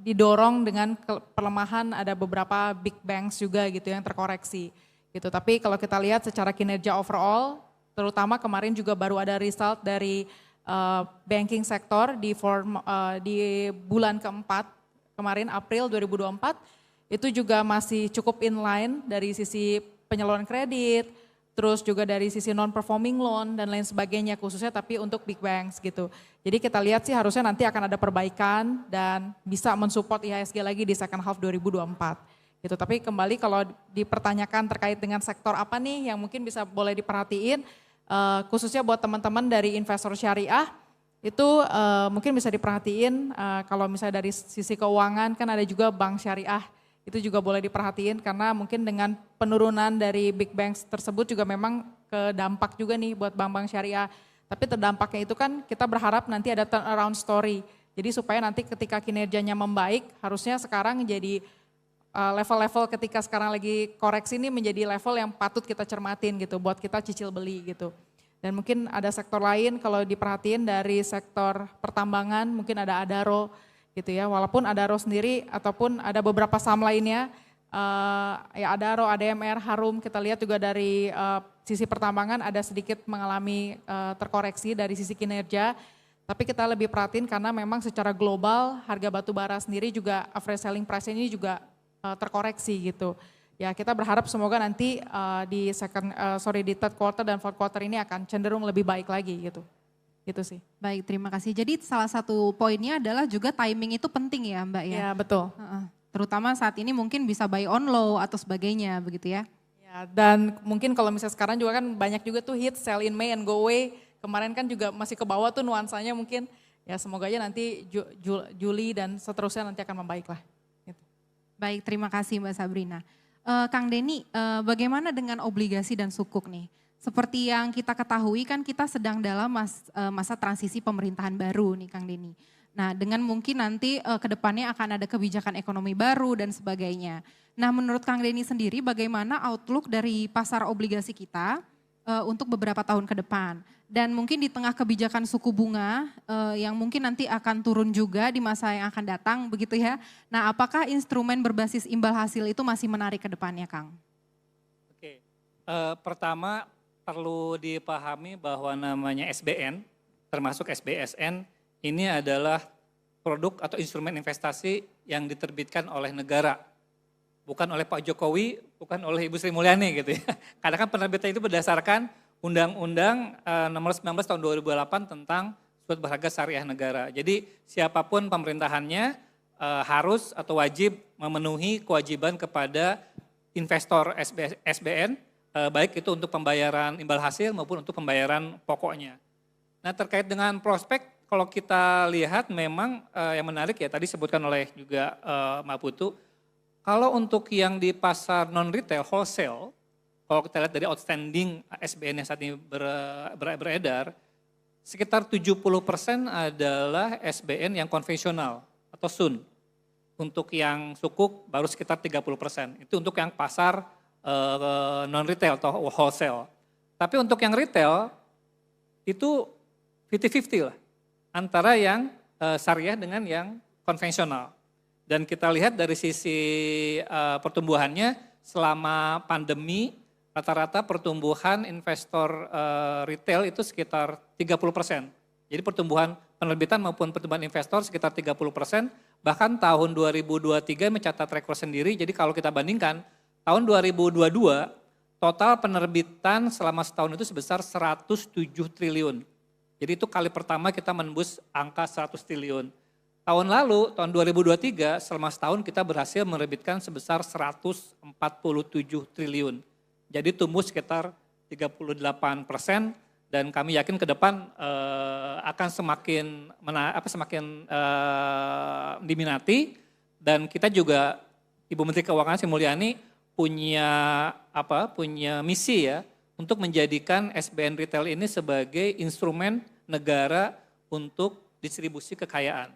didorong dengan pelemahan ada beberapa big banks juga gitu yang terkoreksi. Gitu. Tapi kalau kita lihat secara kinerja overall, terutama kemarin juga baru ada result dari banking sektor di bulan keempat kemarin April 2024 itu juga masih cukup inline dari sisi penyaluran kredit, terus juga dari sisi non-performing loan dan lain sebagainya khususnya tapi untuk big banks gitu. Jadi kita lihat sih harusnya nanti akan ada perbaikan dan bisa mensupport IHSG lagi di second half 2024 gitu. Tapi kembali kalau dipertanyakan terkait dengan sektor apa nih yang mungkin bisa boleh diperhatiin, khususnya buat teman-teman dari investor syariah itu mungkin bisa diperhatiin kalau misalnya dari sisi keuangan kan ada juga bank syariah itu juga boleh diperhatiin karena mungkin dengan penurunan dari big banks tersebut juga memang kedampak juga nih buat bank-bank syariah. Tapi terdampaknya itu kan kita berharap nanti ada turnaround story. Jadi supaya nanti ketika kinerjanya membaik harusnya sekarang jadi level-level ketika sekarang lagi koreksi ini menjadi level yang patut kita cermatin gitu buat kita cicil beli gitu. Dan mungkin ada sektor lain kalau diperhatiin dari sektor pertambangan mungkin ada Adaro gitu ya. Walaupun Adaro sendiri ataupun ada beberapa saham lainnya, ya Adaro, ADMR, Harum, kita lihat juga dari sisi pertambangan ada sedikit mengalami terkoreksi dari sisi kinerja. Tapi kita lebih perhatiin karena memang secara global harga batu bara sendiri juga average selling price ini juga terkoreksi gitu. Ya kita berharap semoga nanti di third quarter dan fourth quarter ini akan cenderung lebih baik lagi gitu. Gitu sih. Baik, terima kasih. Jadi salah satu poinnya adalah juga timing itu penting ya Mbak ya? Ya betul. Terutama saat ini mungkin bisa buy on low atau sebagainya begitu ya? Ya, dan mungkin kalau misalnya sekarang juga kan banyak juga tuh hit sell in May and go away. Kemarin kan juga masih ke bawah tuh nuansanya mungkin. Ya semoga aja nanti Juli dan seterusnya nanti akan membaik lah. Gitu. Baik, terima kasih Mbak Sabrina. Kang Denny, bagaimana dengan obligasi dan sukuk nih? Seperti yang kita ketahui kan kita sedang dalam masa transisi pemerintahan baru nih Kang Denny. Nah dengan mungkin nanti ke depannya akan ada kebijakan ekonomi baru dan sebagainya. Nah menurut Kang Denny sendiri bagaimana outlook dari pasar obligasi kita untuk beberapa tahun ke depan? Dan mungkin di tengah kebijakan suku bunga yang mungkin nanti akan turun juga di masa yang akan datang begitu ya. Nah apakah instrumen berbasis imbal hasil itu masih menarik ke depannya Kang? Oke, pertama perlu dipahami bahwa namanya SBN, termasuk SBSN, ini adalah produk atau instrumen investasi yang diterbitkan oleh negara. Bukan oleh Pak Jokowi, bukan oleh Ibu Sri Mulyani gitu ya. Karena kan penerbitan itu berdasarkan Undang-Undang nomor 19 tahun 2008 tentang surat berharga syariah negara. Jadi siapapun pemerintahannya harus atau wajib memenuhi kewajiban kepada investor SBN, baik itu untuk pembayaran imbal hasil maupun untuk pembayaran pokoknya. Nah terkait dengan prospek, kalau kita lihat memang yang menarik ya tadi sebutkan oleh juga Mbak Putu, kalau untuk yang di pasar non-retail, wholesale, kalau kita lihat dari outstanding SBN yang saat ini beredar, sekitar 70% adalah SBN yang konvensional atau SUN. Untuk yang sukuk baru sekitar 30%. Itu untuk yang pasar non-retail atau wholesale. Tapi untuk yang retail itu 50-50 lah. Antara yang syariah dengan yang konvensional. Dan kita lihat dari sisi pertumbuhannya selama pandemi rata-rata pertumbuhan investor retail itu sekitar 30%. Jadi pertumbuhan penerbitan maupun pertumbuhan investor sekitar 30%. Bahkan tahun 2023 mencatat rekor sendiri. Jadi kalau kita bandingkan tahun 2022 total penerbitan selama setahun itu sebesar 107 triliun. Jadi itu kali pertama kita menembus angka 100 triliun. Tahun lalu, tahun 2023, selama setahun kita berhasil menerbitkan sebesar 147 triliun. Jadi tumbuh sekitar 38% dan kami yakin ke depan akan semakin diminati. Dan kita juga, Ibu Menteri Keuangan Sri Mulyani punya misi ya untuk menjadikan SBN Retail ini sebagai instrumen negara untuk distribusi kekayaan.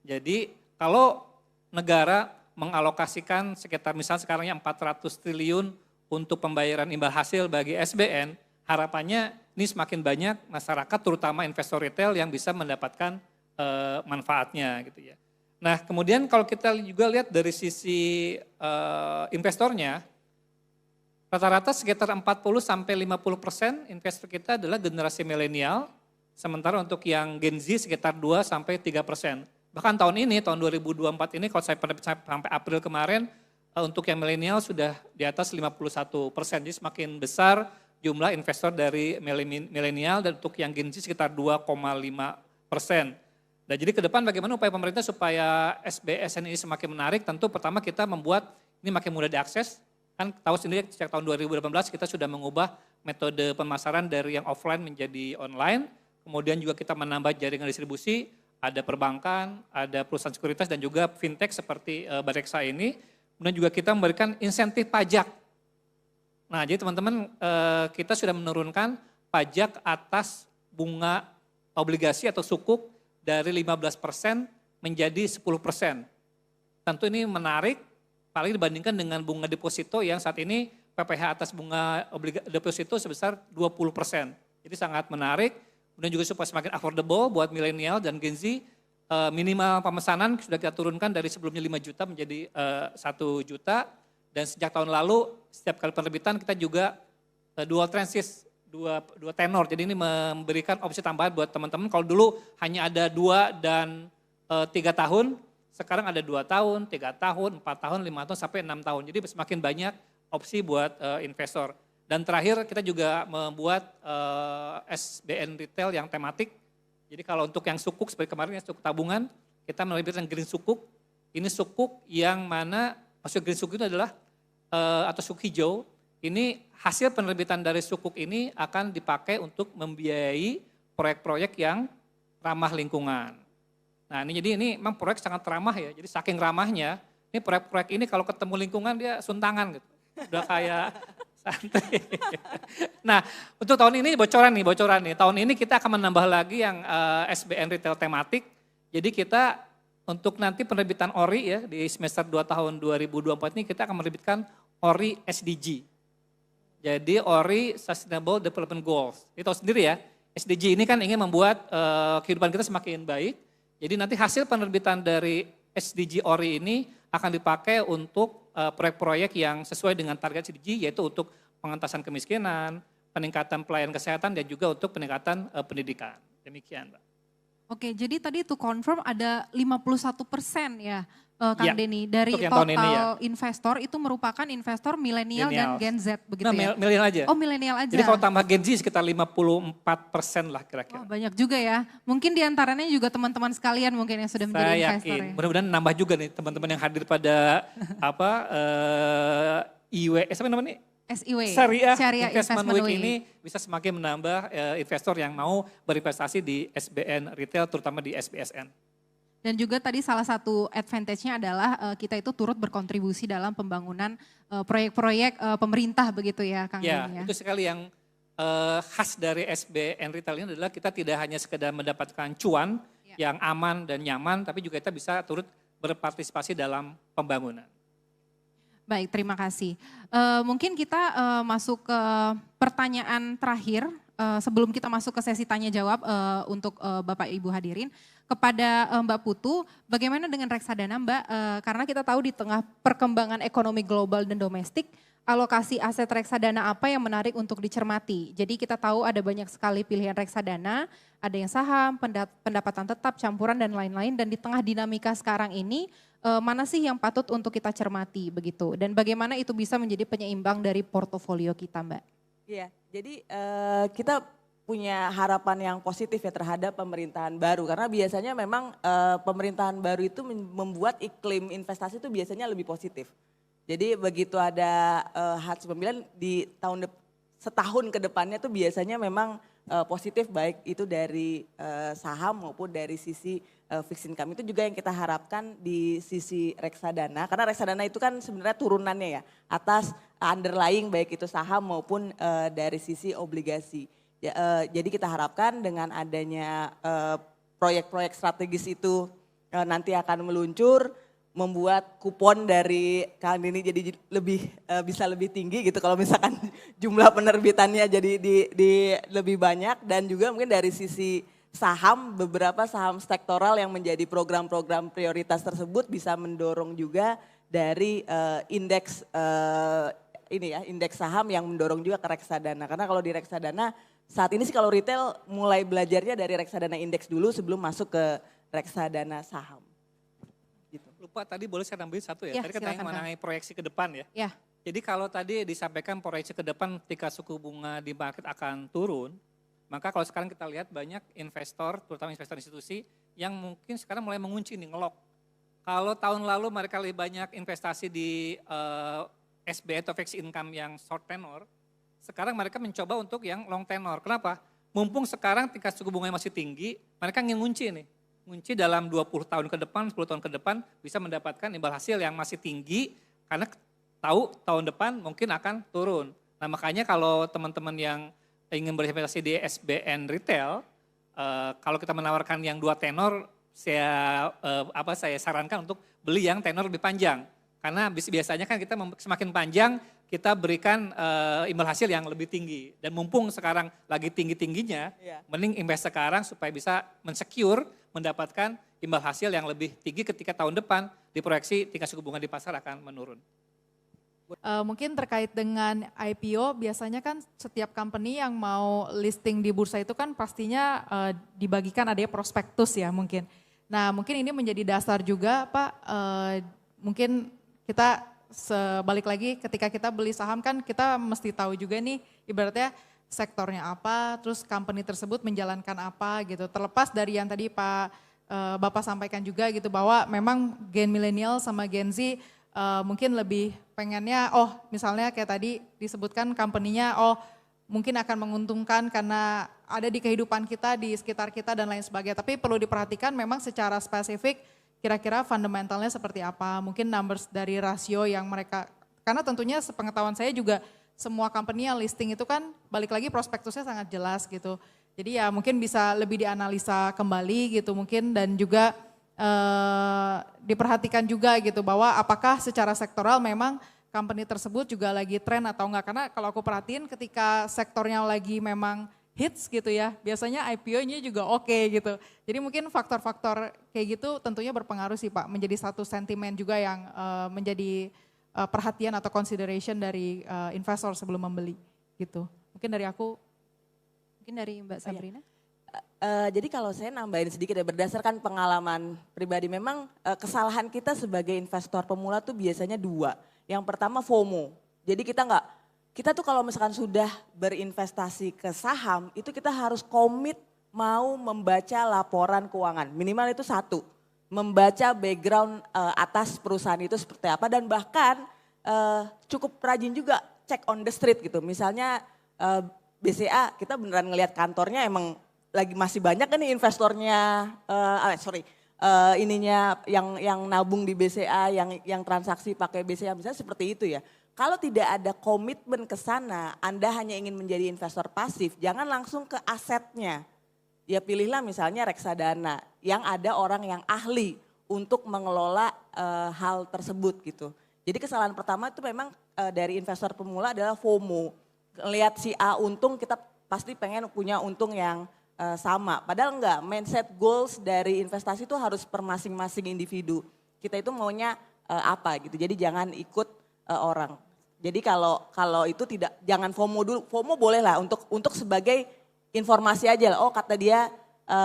Jadi kalau negara mengalokasikan sekitar misalnya sekarang 400 triliun untuk pembayaran imbal hasil bagi SBN, harapannya ini semakin banyak masyarakat terutama investor retail yang bisa mendapatkan manfaatnya gitu ya. Nah kemudian kalau kita juga lihat dari sisi investornya, rata-rata sekitar 40-50% investor kita adalah generasi milenial, sementara untuk yang Gen Z sekitar 2-3%. Bahkan tahun ini, tahun 2024 ini kalau saya sampai April kemarin, untuk yang milenial sudah di atas 51%. Jadi semakin besar jumlah investor dari milenial dan untuk yang Gen Z sekitar 2,5%. Nah jadi ke depan bagaimana upaya pemerintah supaya SBSN ini semakin menarik, tentu pertama kita membuat ini makin mudah diakses. Kan tahu sendiri sejak tahun 2018 kita sudah mengubah metode pemasaran dari yang offline menjadi online. Kemudian juga kita menambah jaringan distribusi, ada perbankan, ada perusahaan sekuritas dan juga fintech seperti Bareksa ini. Kemudian juga kita memberikan insentif pajak. Nah jadi teman-teman kita sudah menurunkan pajak atas bunga obligasi atau sukuk dari 15% menjadi 10%. Tentu ini menarik, paling dibandingkan dengan bunga deposito yang saat ini PPh atas bunga deposito sebesar 20%. Jadi sangat menarik. Kemudian juga supaya semakin affordable buat milenial dan Gen Z, minimal pemesanan sudah kita turunkan dari sebelumnya 5 juta menjadi 1 juta. Dan sejak tahun lalu setiap kali penerbitan kita juga dual transit, dua tenor. Jadi ini memberikan opsi tambahan buat teman-teman. Kalau dulu hanya ada 2 dan 3 tahun, sekarang ada 2 tahun, 3 tahun, 4 tahun, 5 tahun, sampai 6 tahun. Jadi semakin banyak opsi buat investor. Dan terakhir kita juga membuat SBN retail yang tematik. Jadi kalau untuk yang sukuk seperti kemarin ya sukuk tabungan, kita menerbitkan green sukuk. Ini sukuk yang mana, maksud green sukuk itu adalah, atau sukuk hijau, ini hasil penerbitan dari sukuk ini akan dipakai untuk membiayai proyek-proyek yang ramah lingkungan. Nah ini jadi ini memang proyek sangat ramah ya, jadi saking ramahnya, ini proyek-proyek ini kalau ketemu lingkungan dia suntangan gitu. Udah kayak santai. Nah, untuk tahun ini bocoran nih. Tahun ini kita akan menambah lagi yang SBN retail tematik. Jadi kita untuk nanti penerbitan ORI ya di semester 2 tahun 2024 ini kita akan menerbitkan ORI SDG. Jadi ORI Sustainable Development Goals. Itu tahu sendiri ya, SDG ini kan ingin membuat kehidupan kita semakin baik. Jadi nanti hasil penerbitan dari SDG ORI ini akan dipakai untuk proyek-proyek yang sesuai dengan target SDG, yaitu untuk pengentasan kemiskinan, peningkatan pelayanan kesehatan, dan juga untuk peningkatan pendidikan. Demikian, Mbak. Oke, jadi tadi itu confirm ada 51% ya, Kang Ya, Denny. Dari untuk yang tahun ini ya. total investor itu merupakan investor milenial dan Gen Z begitu Nah, ya? milenial aja. Oh milenial aja. Jadi kalau tambah Gen Z sekitar 54% lah kira-kira. Oh, banyak juga ya. Mungkin diantaranya juga teman-teman sekalian mungkin yang sudah menjadi Saya investor yakin, ya. mudah-mudahan nambah juga nih teman-teman yang hadir pada apa namanya? SIW, Syariah Investment Week ini bisa semakin menambah investor yang mau berinvestasi di SBN Retail, terutama di SBSN. Dan juga tadi salah satu advantage-nya adalah kita itu turut berkontribusi dalam pembangunan proyek-proyek pemerintah begitu ya Kang Ya, Denny ya. itu sekali yang khas dari SBN Retail ini adalah kita tidak hanya sekedar mendapatkan cuan yang aman dan nyaman, tapi juga kita bisa turut berpartisipasi dalam pembangunan. Baik, terima kasih. Mungkin kita masuk ke pertanyaan terakhir sebelum kita masuk ke sesi tanya jawab untuk Bapak Ibu hadirin. Kepada Mbak Putu, bagaimana dengan reksadana Mbak? Karena kita tahu di tengah perkembangan ekonomi global dan domestik, alokasi aset reksadana apa yang menarik untuk dicermati. Jadi kita tahu ada banyak sekali pilihan reksadana, ada yang saham, pendapatan tetap, campuran dan lain-lain. Dan di tengah dinamika sekarang ini, mana sih yang patut untuk kita cermati begitu? Dan bagaimana itu bisa menjadi penyeimbang dari portofolio kita Mbak? Iya, jadi kita punya harapan yang positif ya terhadap pemerintahan baru. Karena biasanya memang pemerintahan baru itu membuat iklim investasi itu biasanya lebih positif. Jadi begitu ada Hartz pemilihan di setahun ke depannya tuh biasanya memang positif baik itu dari saham maupun dari sisi fixed income. Itu juga yang kita harapkan di sisi reksadana. Karena reksadana itu kan sebenarnya turunannya ya atas underlying baik itu saham maupun dari sisi obligasi. Jadi kita harapkan dengan adanya proyek-proyek strategis itu nanti akan meluncur, membuat kupon dari Kang Denny jadi bisa lebih tinggi gitu kalau misalkan jumlah penerbitannya jadi di lebih banyak, dan juga mungkin dari sisi saham, beberapa saham sektoral yang menjadi program-program prioritas tersebut bisa mendorong juga dari indeks indeks saham yang mendorong juga ke reksadana. Karena kalau di reksadana saat ini sih kalau retail mulai belajarnya dari reksadana indeks dulu sebelum masuk ke reksadana saham. Gitu. Lupa tadi boleh saya nambahin satu ya, Ya tadi kan silakan, mengenai proyeksi ke depan ya. Ya. Jadi kalau tadi disampaikan proyeksi ke depan ketika suku bunga di market akan turun, maka kalau sekarang kita lihat banyak investor, terutama investor institusi yang mungkin sekarang mulai mengunci nih, ngelok. Kalau tahun lalu mereka lebih banyak investasi di SBN atau fixed income yang short tenor, sekarang mereka mencoba untuk yang long tenor. Kenapa? Mumpung sekarang tingkat suku bunganya masih tinggi, mereka ingin ngunci nih. Ngunci dalam 20 tahun ke depan, 10 tahun ke depan bisa mendapatkan imbal hasil yang masih tinggi karena tahu tahun depan mungkin akan turun. Nah makanya kalau teman-teman yang ingin berinvestasi di SBN Retail, kalau kita menawarkan yang 2 tenor, saya sarankan untuk beli yang tenor lebih panjang. Karena biasanya kan kita semakin panjang, kita berikan imbal hasil yang lebih tinggi. Dan mumpung sekarang lagi tinggi-tingginya, mending invest sekarang supaya bisa mensecure, mendapatkan imbal hasil yang lebih tinggi ketika tahun depan diproyeksi tingkat suku bunga di pasar akan menurun. Mungkin terkait dengan IPO, biasanya kan setiap company yang mau listing di bursa itu kan pastinya dibagikan adanya prospektus ya mungkin. Nah mungkin ini menjadi dasar juga Pak, mungkin kita sebalik lagi ketika kita beli saham kan kita mesti tahu juga nih ibaratnya sektornya apa, terus company tersebut menjalankan apa gitu. Terlepas dari yang tadi Bapak sampaikan juga gitu bahwa memang Gen milenial sama Gen Z mungkin lebih pengennya, misalnya kayak tadi disebutkan company-nya, mungkin akan menguntungkan karena ada di kehidupan kita, di sekitar kita dan lain sebagainya. Tapi perlu diperhatikan memang secara spesifik kira-kira fundamentalnya seperti apa, mungkin numbers dari rasio yang mereka, karena tentunya sepengetahuan saya juga semua company yang listing itu kan balik lagi prospektusnya sangat jelas gitu. Jadi ya mungkin bisa lebih dianalisa kembali gitu mungkin dan juga diperhatikan juga gitu bahwa apakah secara sektoral memang company tersebut juga lagi tren atau enggak. Karena kalau aku perhatiin ketika sektornya lagi memang hits gitu ya, biasanya IPO-nya juga oke gitu. Jadi mungkin faktor-faktor kayak gitu tentunya berpengaruh sih Pak, menjadi satu sentimen juga yang menjadi perhatian atau consideration dari investor sebelum membeli gitu. Mungkin dari aku. Mungkin dari Mbak Sabrina. Jadi kalau saya nambahin sedikit ya, berdasarkan pengalaman pribadi memang kesalahan kita sebagai investor pemula tuh biasanya dua. Yang pertama FOMO, jadi kita tuh kalau misalkan sudah berinvestasi ke saham itu kita harus komit mau membaca laporan keuangan, minimal itu satu. Membaca background atas perusahaan itu seperti apa dan bahkan cukup rajin juga cek on the street gitu. Misalnya BCA kita beneran ngelihat kantornya emang lagi masih banyak kan nih investornya, ininya yang nabung di BCA, yang transaksi pakai BCA misalnya seperti itu ya. Kalau tidak ada komitmen ke sana, Anda hanya ingin menjadi investor pasif, jangan langsung ke asetnya. Ya pilihlah misalnya reksadana yang ada orang yang ahli untuk mengelola hal tersebut gitu. Jadi kesalahan pertama itu memang dari investor pemula adalah FOMO. Lihat si A untung, kita pasti pengen punya untung yang sama. Padahal enggak, mindset goals dari investasi itu harus per masing-masing individu. Kita itu maunya apa gitu, jadi jangan ikut orang. Jadi kalau itu jangan FOMO dulu, FOMO boleh lah untuk sebagai informasi aja lah. Oh kata dia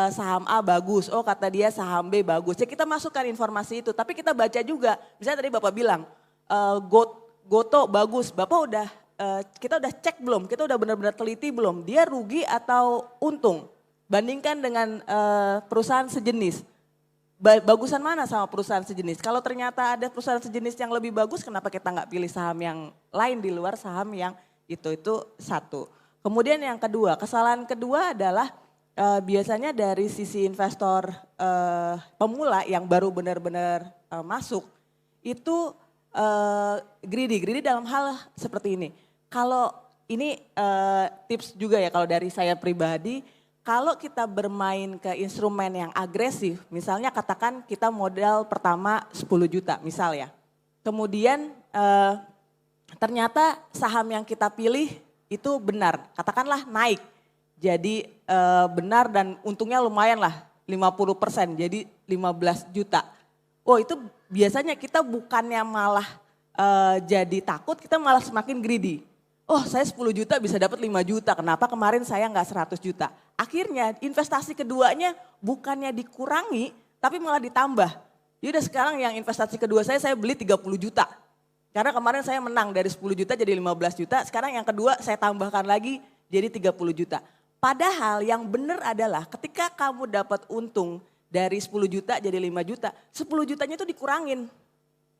saham A bagus, oh kata dia saham B bagus. Ya kita masukkan informasi itu, tapi kita baca juga. Misalnya tadi Bapak bilang, Goto bagus, Bapak kita udah cek belum, kita udah benar-benar teliti belum, dia rugi atau untung. Bandingkan dengan perusahaan sejenis. Bagusan mana sama perusahaan sejenis? Kalau ternyata ada perusahaan sejenis yang lebih bagus, kenapa kita nggak pilih saham yang lain di luar saham yang itu satu. Kemudian yang kedua, kesalahan kedua adalah biasanya dari sisi investor pemula yang baru benar-benar masuk, itu greedy dalam hal seperti ini. Kalau ini tips juga ya kalau dari saya pribadi, kalau kita bermain ke instrumen yang agresif, misalnya katakan kita modal pertama 10 juta misal ya. Kemudian ternyata saham yang kita pilih itu benar, katakanlah naik. Jadi benar dan untungnya lumayan lah 50%, jadi 15 juta. Oh itu biasanya kita bukannya malah jadi takut, kita malah semakin greedy. Oh saya 10 juta bisa dapat 5 juta, kenapa kemarin saya nggak 100 juta. Akhirnya investasi keduanya bukannya dikurangi, tapi malah ditambah. Yaudah sekarang yang investasi kedua saya beli 30 juta. Karena kemarin saya menang dari 10 juta jadi 15 juta, sekarang yang kedua saya tambahkan lagi jadi 30 juta. Padahal yang benar adalah ketika kamu dapat untung dari 10 juta jadi 5 juta, 10 jutanya itu dikurangin.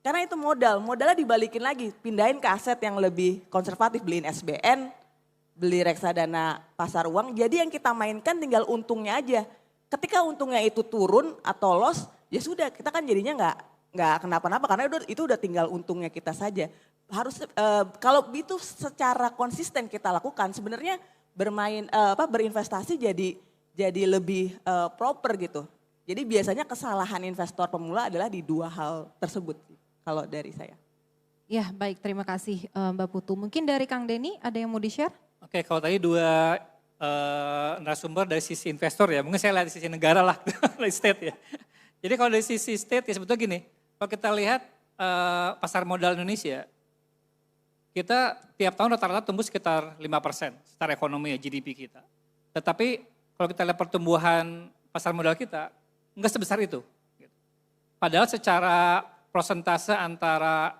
Karena itu modalnya dibalikin lagi, pindahin ke aset yang lebih konservatif, beliin SBN, beli reksadana pasar uang. Jadi yang kita mainkan tinggal untungnya aja. Ketika untungnya itu turun atau loss, ya sudah kita kan jadinya nggak kenapa-napa karena itu udah tinggal untungnya kita saja. Harus kalau itu secara konsisten kita lakukan, sebenarnya berinvestasi jadi lebih proper gitu. Jadi biasanya kesalahan investor pemula adalah di dua hal tersebut. Kalau dari saya. Ya baik, terima kasih Mbak Putu. Mungkin dari Kang Denny ada yang mau di-share? Oke, kalau tadi dua narasumber dari sisi investor ya, mungkin saya lihat di sisi negara lah, state ya. Jadi kalau dari sisi state ya sebetulnya gini, kalau kita lihat pasar modal Indonesia, kita tiap tahun rata-rata tumbuh sekitar 5% secara ekonomi ya GDP kita. Tetapi kalau kita lihat pertumbuhan pasar modal kita, enggak sebesar itu. Padahal secara prosentase antara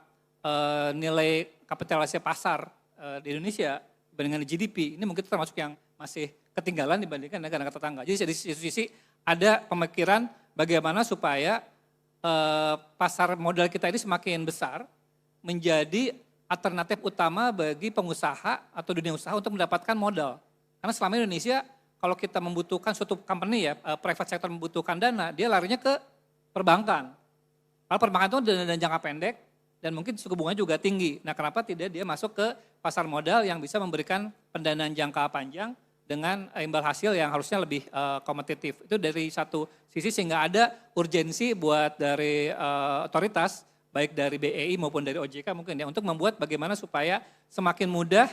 nilai kapitalisasi pasar di Indonesia dibandingkan GDP, ini mungkin termasuk yang masih ketinggalan dibandingkan negara-negara tetangga. Jadi di sisi ada pemikiran bagaimana supaya pasar modal kita ini semakin besar, menjadi alternatif utama bagi pengusaha atau dunia usaha untuk mendapatkan modal. Karena selama ini Indonesia, kalau kita membutuhkan suatu company ya, private sector membutuhkan dana, dia larinya ke perbankan. Kalau perbankan itu dana jangka pendek, dan mungkin suku bunga juga tinggi. Nah kenapa tidak dia masuk ke pasar modal yang bisa memberikan pendanaan jangka panjang dengan imbal hasil yang harusnya lebih kompetitif. Itu dari satu sisi sehingga ada urgensi buat dari otoritas, baik dari BEI maupun dari OJK mungkin ya, untuk membuat bagaimana supaya semakin mudah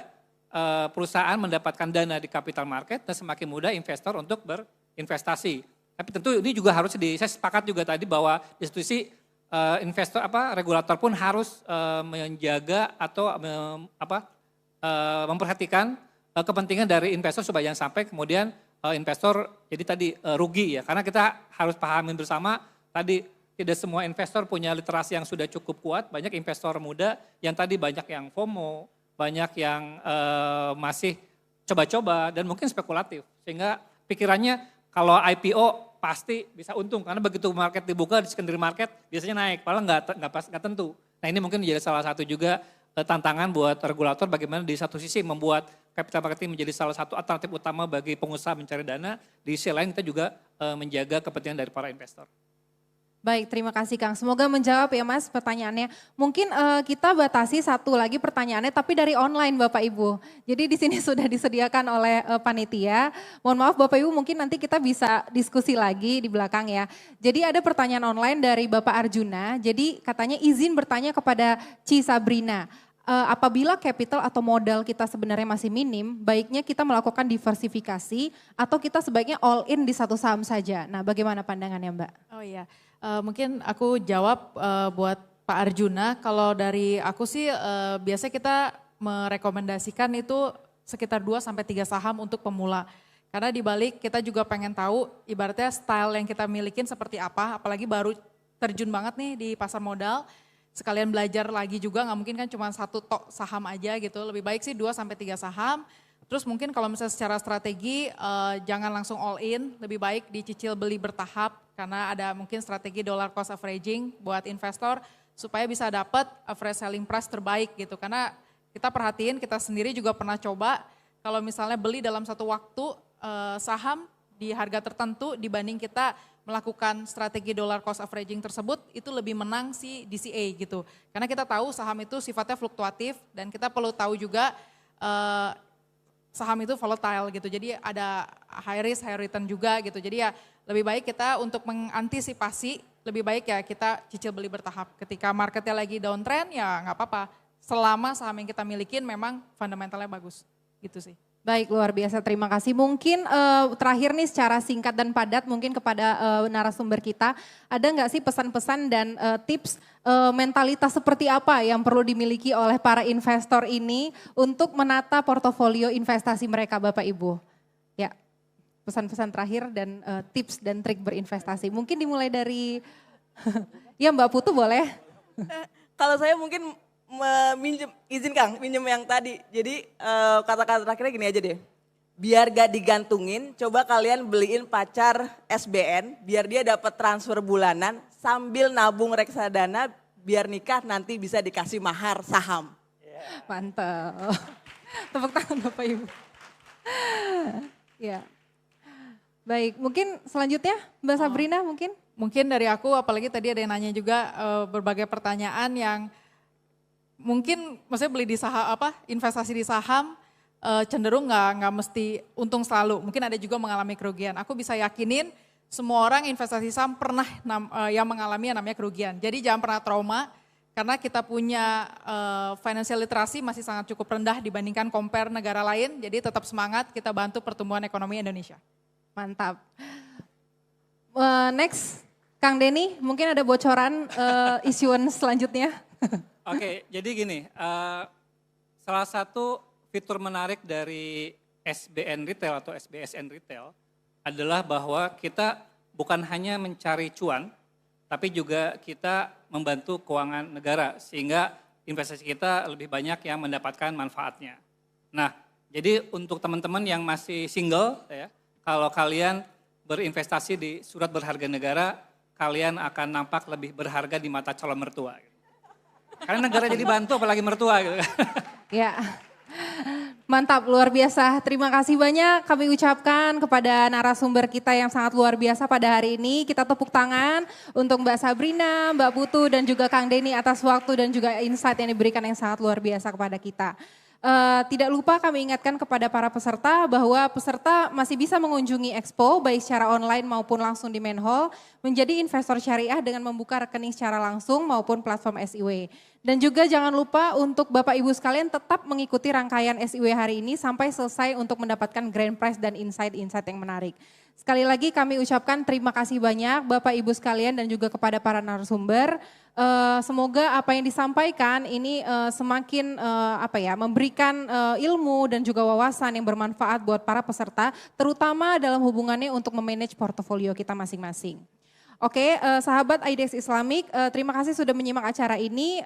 perusahaan mendapatkan dana di capital market dan semakin mudah investor untuk berinvestasi. Tapi tentu ini juga harus saya sepakat juga tadi bahwa institusi investor regulator pun harus menjaga atau memperhatikan kepentingan dari investor supaya jangan sampai kemudian investor jadi tadi rugi ya. Karena kita harus pahamin bersama tadi tidak semua investor punya literasi yang sudah cukup kuat. Banyak investor muda yang tadi banyak yang FOMO, banyak yang masih coba-coba dan mungkin spekulatif. Sehingga pikirannya kalau IPO pasti bisa untung karena begitu market dibuka di secondary market biasanya naik, padahal nggak tentu. Nah ini mungkin menjadi salah satu juga tantangan buat regulator bagaimana di satu sisi membuat capital market menjadi salah satu alternatif utama bagi pengusaha mencari dana, di sisi lain kita juga menjaga kepentingan dari para investor. Baik, terima kasih Kang. Semoga menjawab ya Mas pertanyaannya. Mungkin kita batasi satu lagi pertanyaannya tapi dari online Bapak Ibu. Jadi di sini sudah disediakan oleh panitia. Mohon maaf Bapak Ibu mungkin nanti kita bisa diskusi lagi di belakang ya. Jadi ada pertanyaan online dari Bapak Arjuna. Jadi katanya izin bertanya kepada Ci Sabrina. Apabila capital atau modal kita sebenarnya masih minim, baiknya kita melakukan diversifikasi atau kita sebaiknya all in di satu saham saja. Nah bagaimana pandangannya Mbak? Oh iya. Mungkin aku jawab buat Pak Arjuna, kalau dari aku sih biasanya kita merekomendasikan itu sekitar 2-3 saham untuk pemula. Karena dibalik kita juga pengen tahu ibaratnya style yang kita milikin seperti apa, apalagi baru terjun banget nih di pasar modal. Sekalian belajar lagi juga, nggak mungkin kan cuma satu tok saham aja gitu, lebih baik sih 2-3 saham. Terus mungkin kalau misalnya secara strategi jangan langsung all in, lebih baik dicicil beli bertahap karena ada mungkin strategi dollar cost averaging buat investor supaya bisa dapat average selling price terbaik gitu. Karena kita perhatiin, kita sendiri juga pernah coba kalau misalnya beli dalam satu waktu saham di harga tertentu dibanding kita melakukan strategi dollar cost averaging tersebut itu lebih menang si DCA gitu. Karena kita tahu saham itu sifatnya fluktuatif dan kita perlu tahu juga saham itu volatile gitu, jadi ada high risk, high return juga gitu. Jadi ya lebih baik kita untuk mengantisipasi, lebih baik ya kita cicil beli bertahap. Ketika marketnya lagi downtrend ya nggak apa-apa, selama saham yang kita milikin memang fundamentalnya bagus, gitu sih. Baik, luar biasa, terima kasih. Mungkin terakhir nih secara singkat dan padat mungkin kepada narasumber kita, ada nggak sih pesan-pesan dan tips mentalitas seperti apa yang perlu dimiliki oleh para investor ini untuk menata portofolio investasi mereka Bapak Ibu? Ya, pesan-pesan terakhir dan tips dan trik berinvestasi. Mungkin dimulai dari, ya Mbak Putu boleh. Kalau saya mungkin izin Kang, minjem yang tadi. Jadi kata-kata terakhirnya gini aja deh. Biar gak digantungin, coba kalian beliin pacar SBN, biar dia dapat transfer bulanan sambil nabung reksadana, biar nikah nanti bisa dikasih mahar saham. Mantap. Tepuk tangan Bapak Ibu. Ya. Baik, mungkin selanjutnya Mbak Sabrina mungkin? Mungkin dari aku, apalagi tadi ada yang nanya juga berbagai pertanyaan yang mungkin maksudnya beli di saham investasi di saham cenderung nggak mesti untung selalu, mungkin ada juga mengalami kerugian. Aku bisa yakinin semua orang investasi saham pernah yang mengalami yang namanya kerugian. Jadi jangan pernah trauma karena kita punya financial literacy masih sangat cukup rendah dibandingkan compare negara lain. Jadi tetap semangat, kita bantu pertumbuhan ekonomi Indonesia. Mantap. Next Kang Denny, mungkin ada bocoran isuan selanjutnya? Oke, jadi gini, salah satu fitur menarik dari SBN Retail atau SBSN Retail adalah bahwa kita bukan hanya mencari cuan, tapi juga kita membantu keuangan negara sehingga investasi kita lebih banyak yang mendapatkan manfaatnya. Nah, jadi untuk teman-teman yang masih single, ya, kalau kalian berinvestasi di surat berharga negara, kalian akan nampak lebih berharga di mata calon mertua. Karena negara jadi bantu apalagi mertua gitu. Ya, mantap, luar biasa. Terima kasih banyak kami ucapkan kepada narasumber kita yang sangat luar biasa pada hari ini. Kita tepuk tangan untuk Mbak Sabrina, Mbak Putu, dan juga Kang Denny atas waktu dan juga insight yang diberikan yang sangat luar biasa kepada kita. Tidak lupa kami ingatkan kepada para peserta bahwa peserta masih bisa mengunjungi Expo baik secara online maupun langsung di main hall, menjadi investor syariah dengan membuka rekening secara langsung maupun platform SIW. Dan juga jangan lupa untuk Bapak Ibu sekalian tetap mengikuti rangkaian SIW hari ini sampai selesai untuk mendapatkan grand prize dan insight-insight yang menarik. Sekali lagi kami ucapkan terima kasih banyak Bapak Ibu sekalian dan juga kepada para narasumber. Semoga apa yang disampaikan ini semakin memberikan ilmu dan juga wawasan yang bermanfaat buat para peserta, terutama dalam hubungannya untuk memanage portofolio kita masing-masing. Oke, sahabat IDX Islamic, terima kasih sudah menyimak acara ini.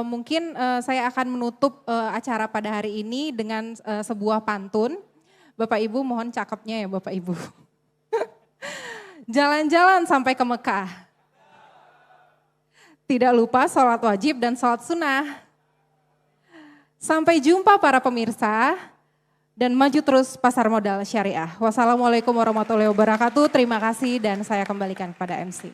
Mungkin saya akan menutup acara pada hari ini dengan sebuah pantun. Bapak Ibu mohon cakepnya ya Bapak Ibu. Jalan-jalan sampai ke Mekah. Tidak lupa sholat wajib dan sholat sunnah. Sampai jumpa para pemirsa dan maju terus pasar modal syariah. Wassalamualaikum warahmatullahi wabarakatuh. Terima kasih dan saya kembalikan kepada MC.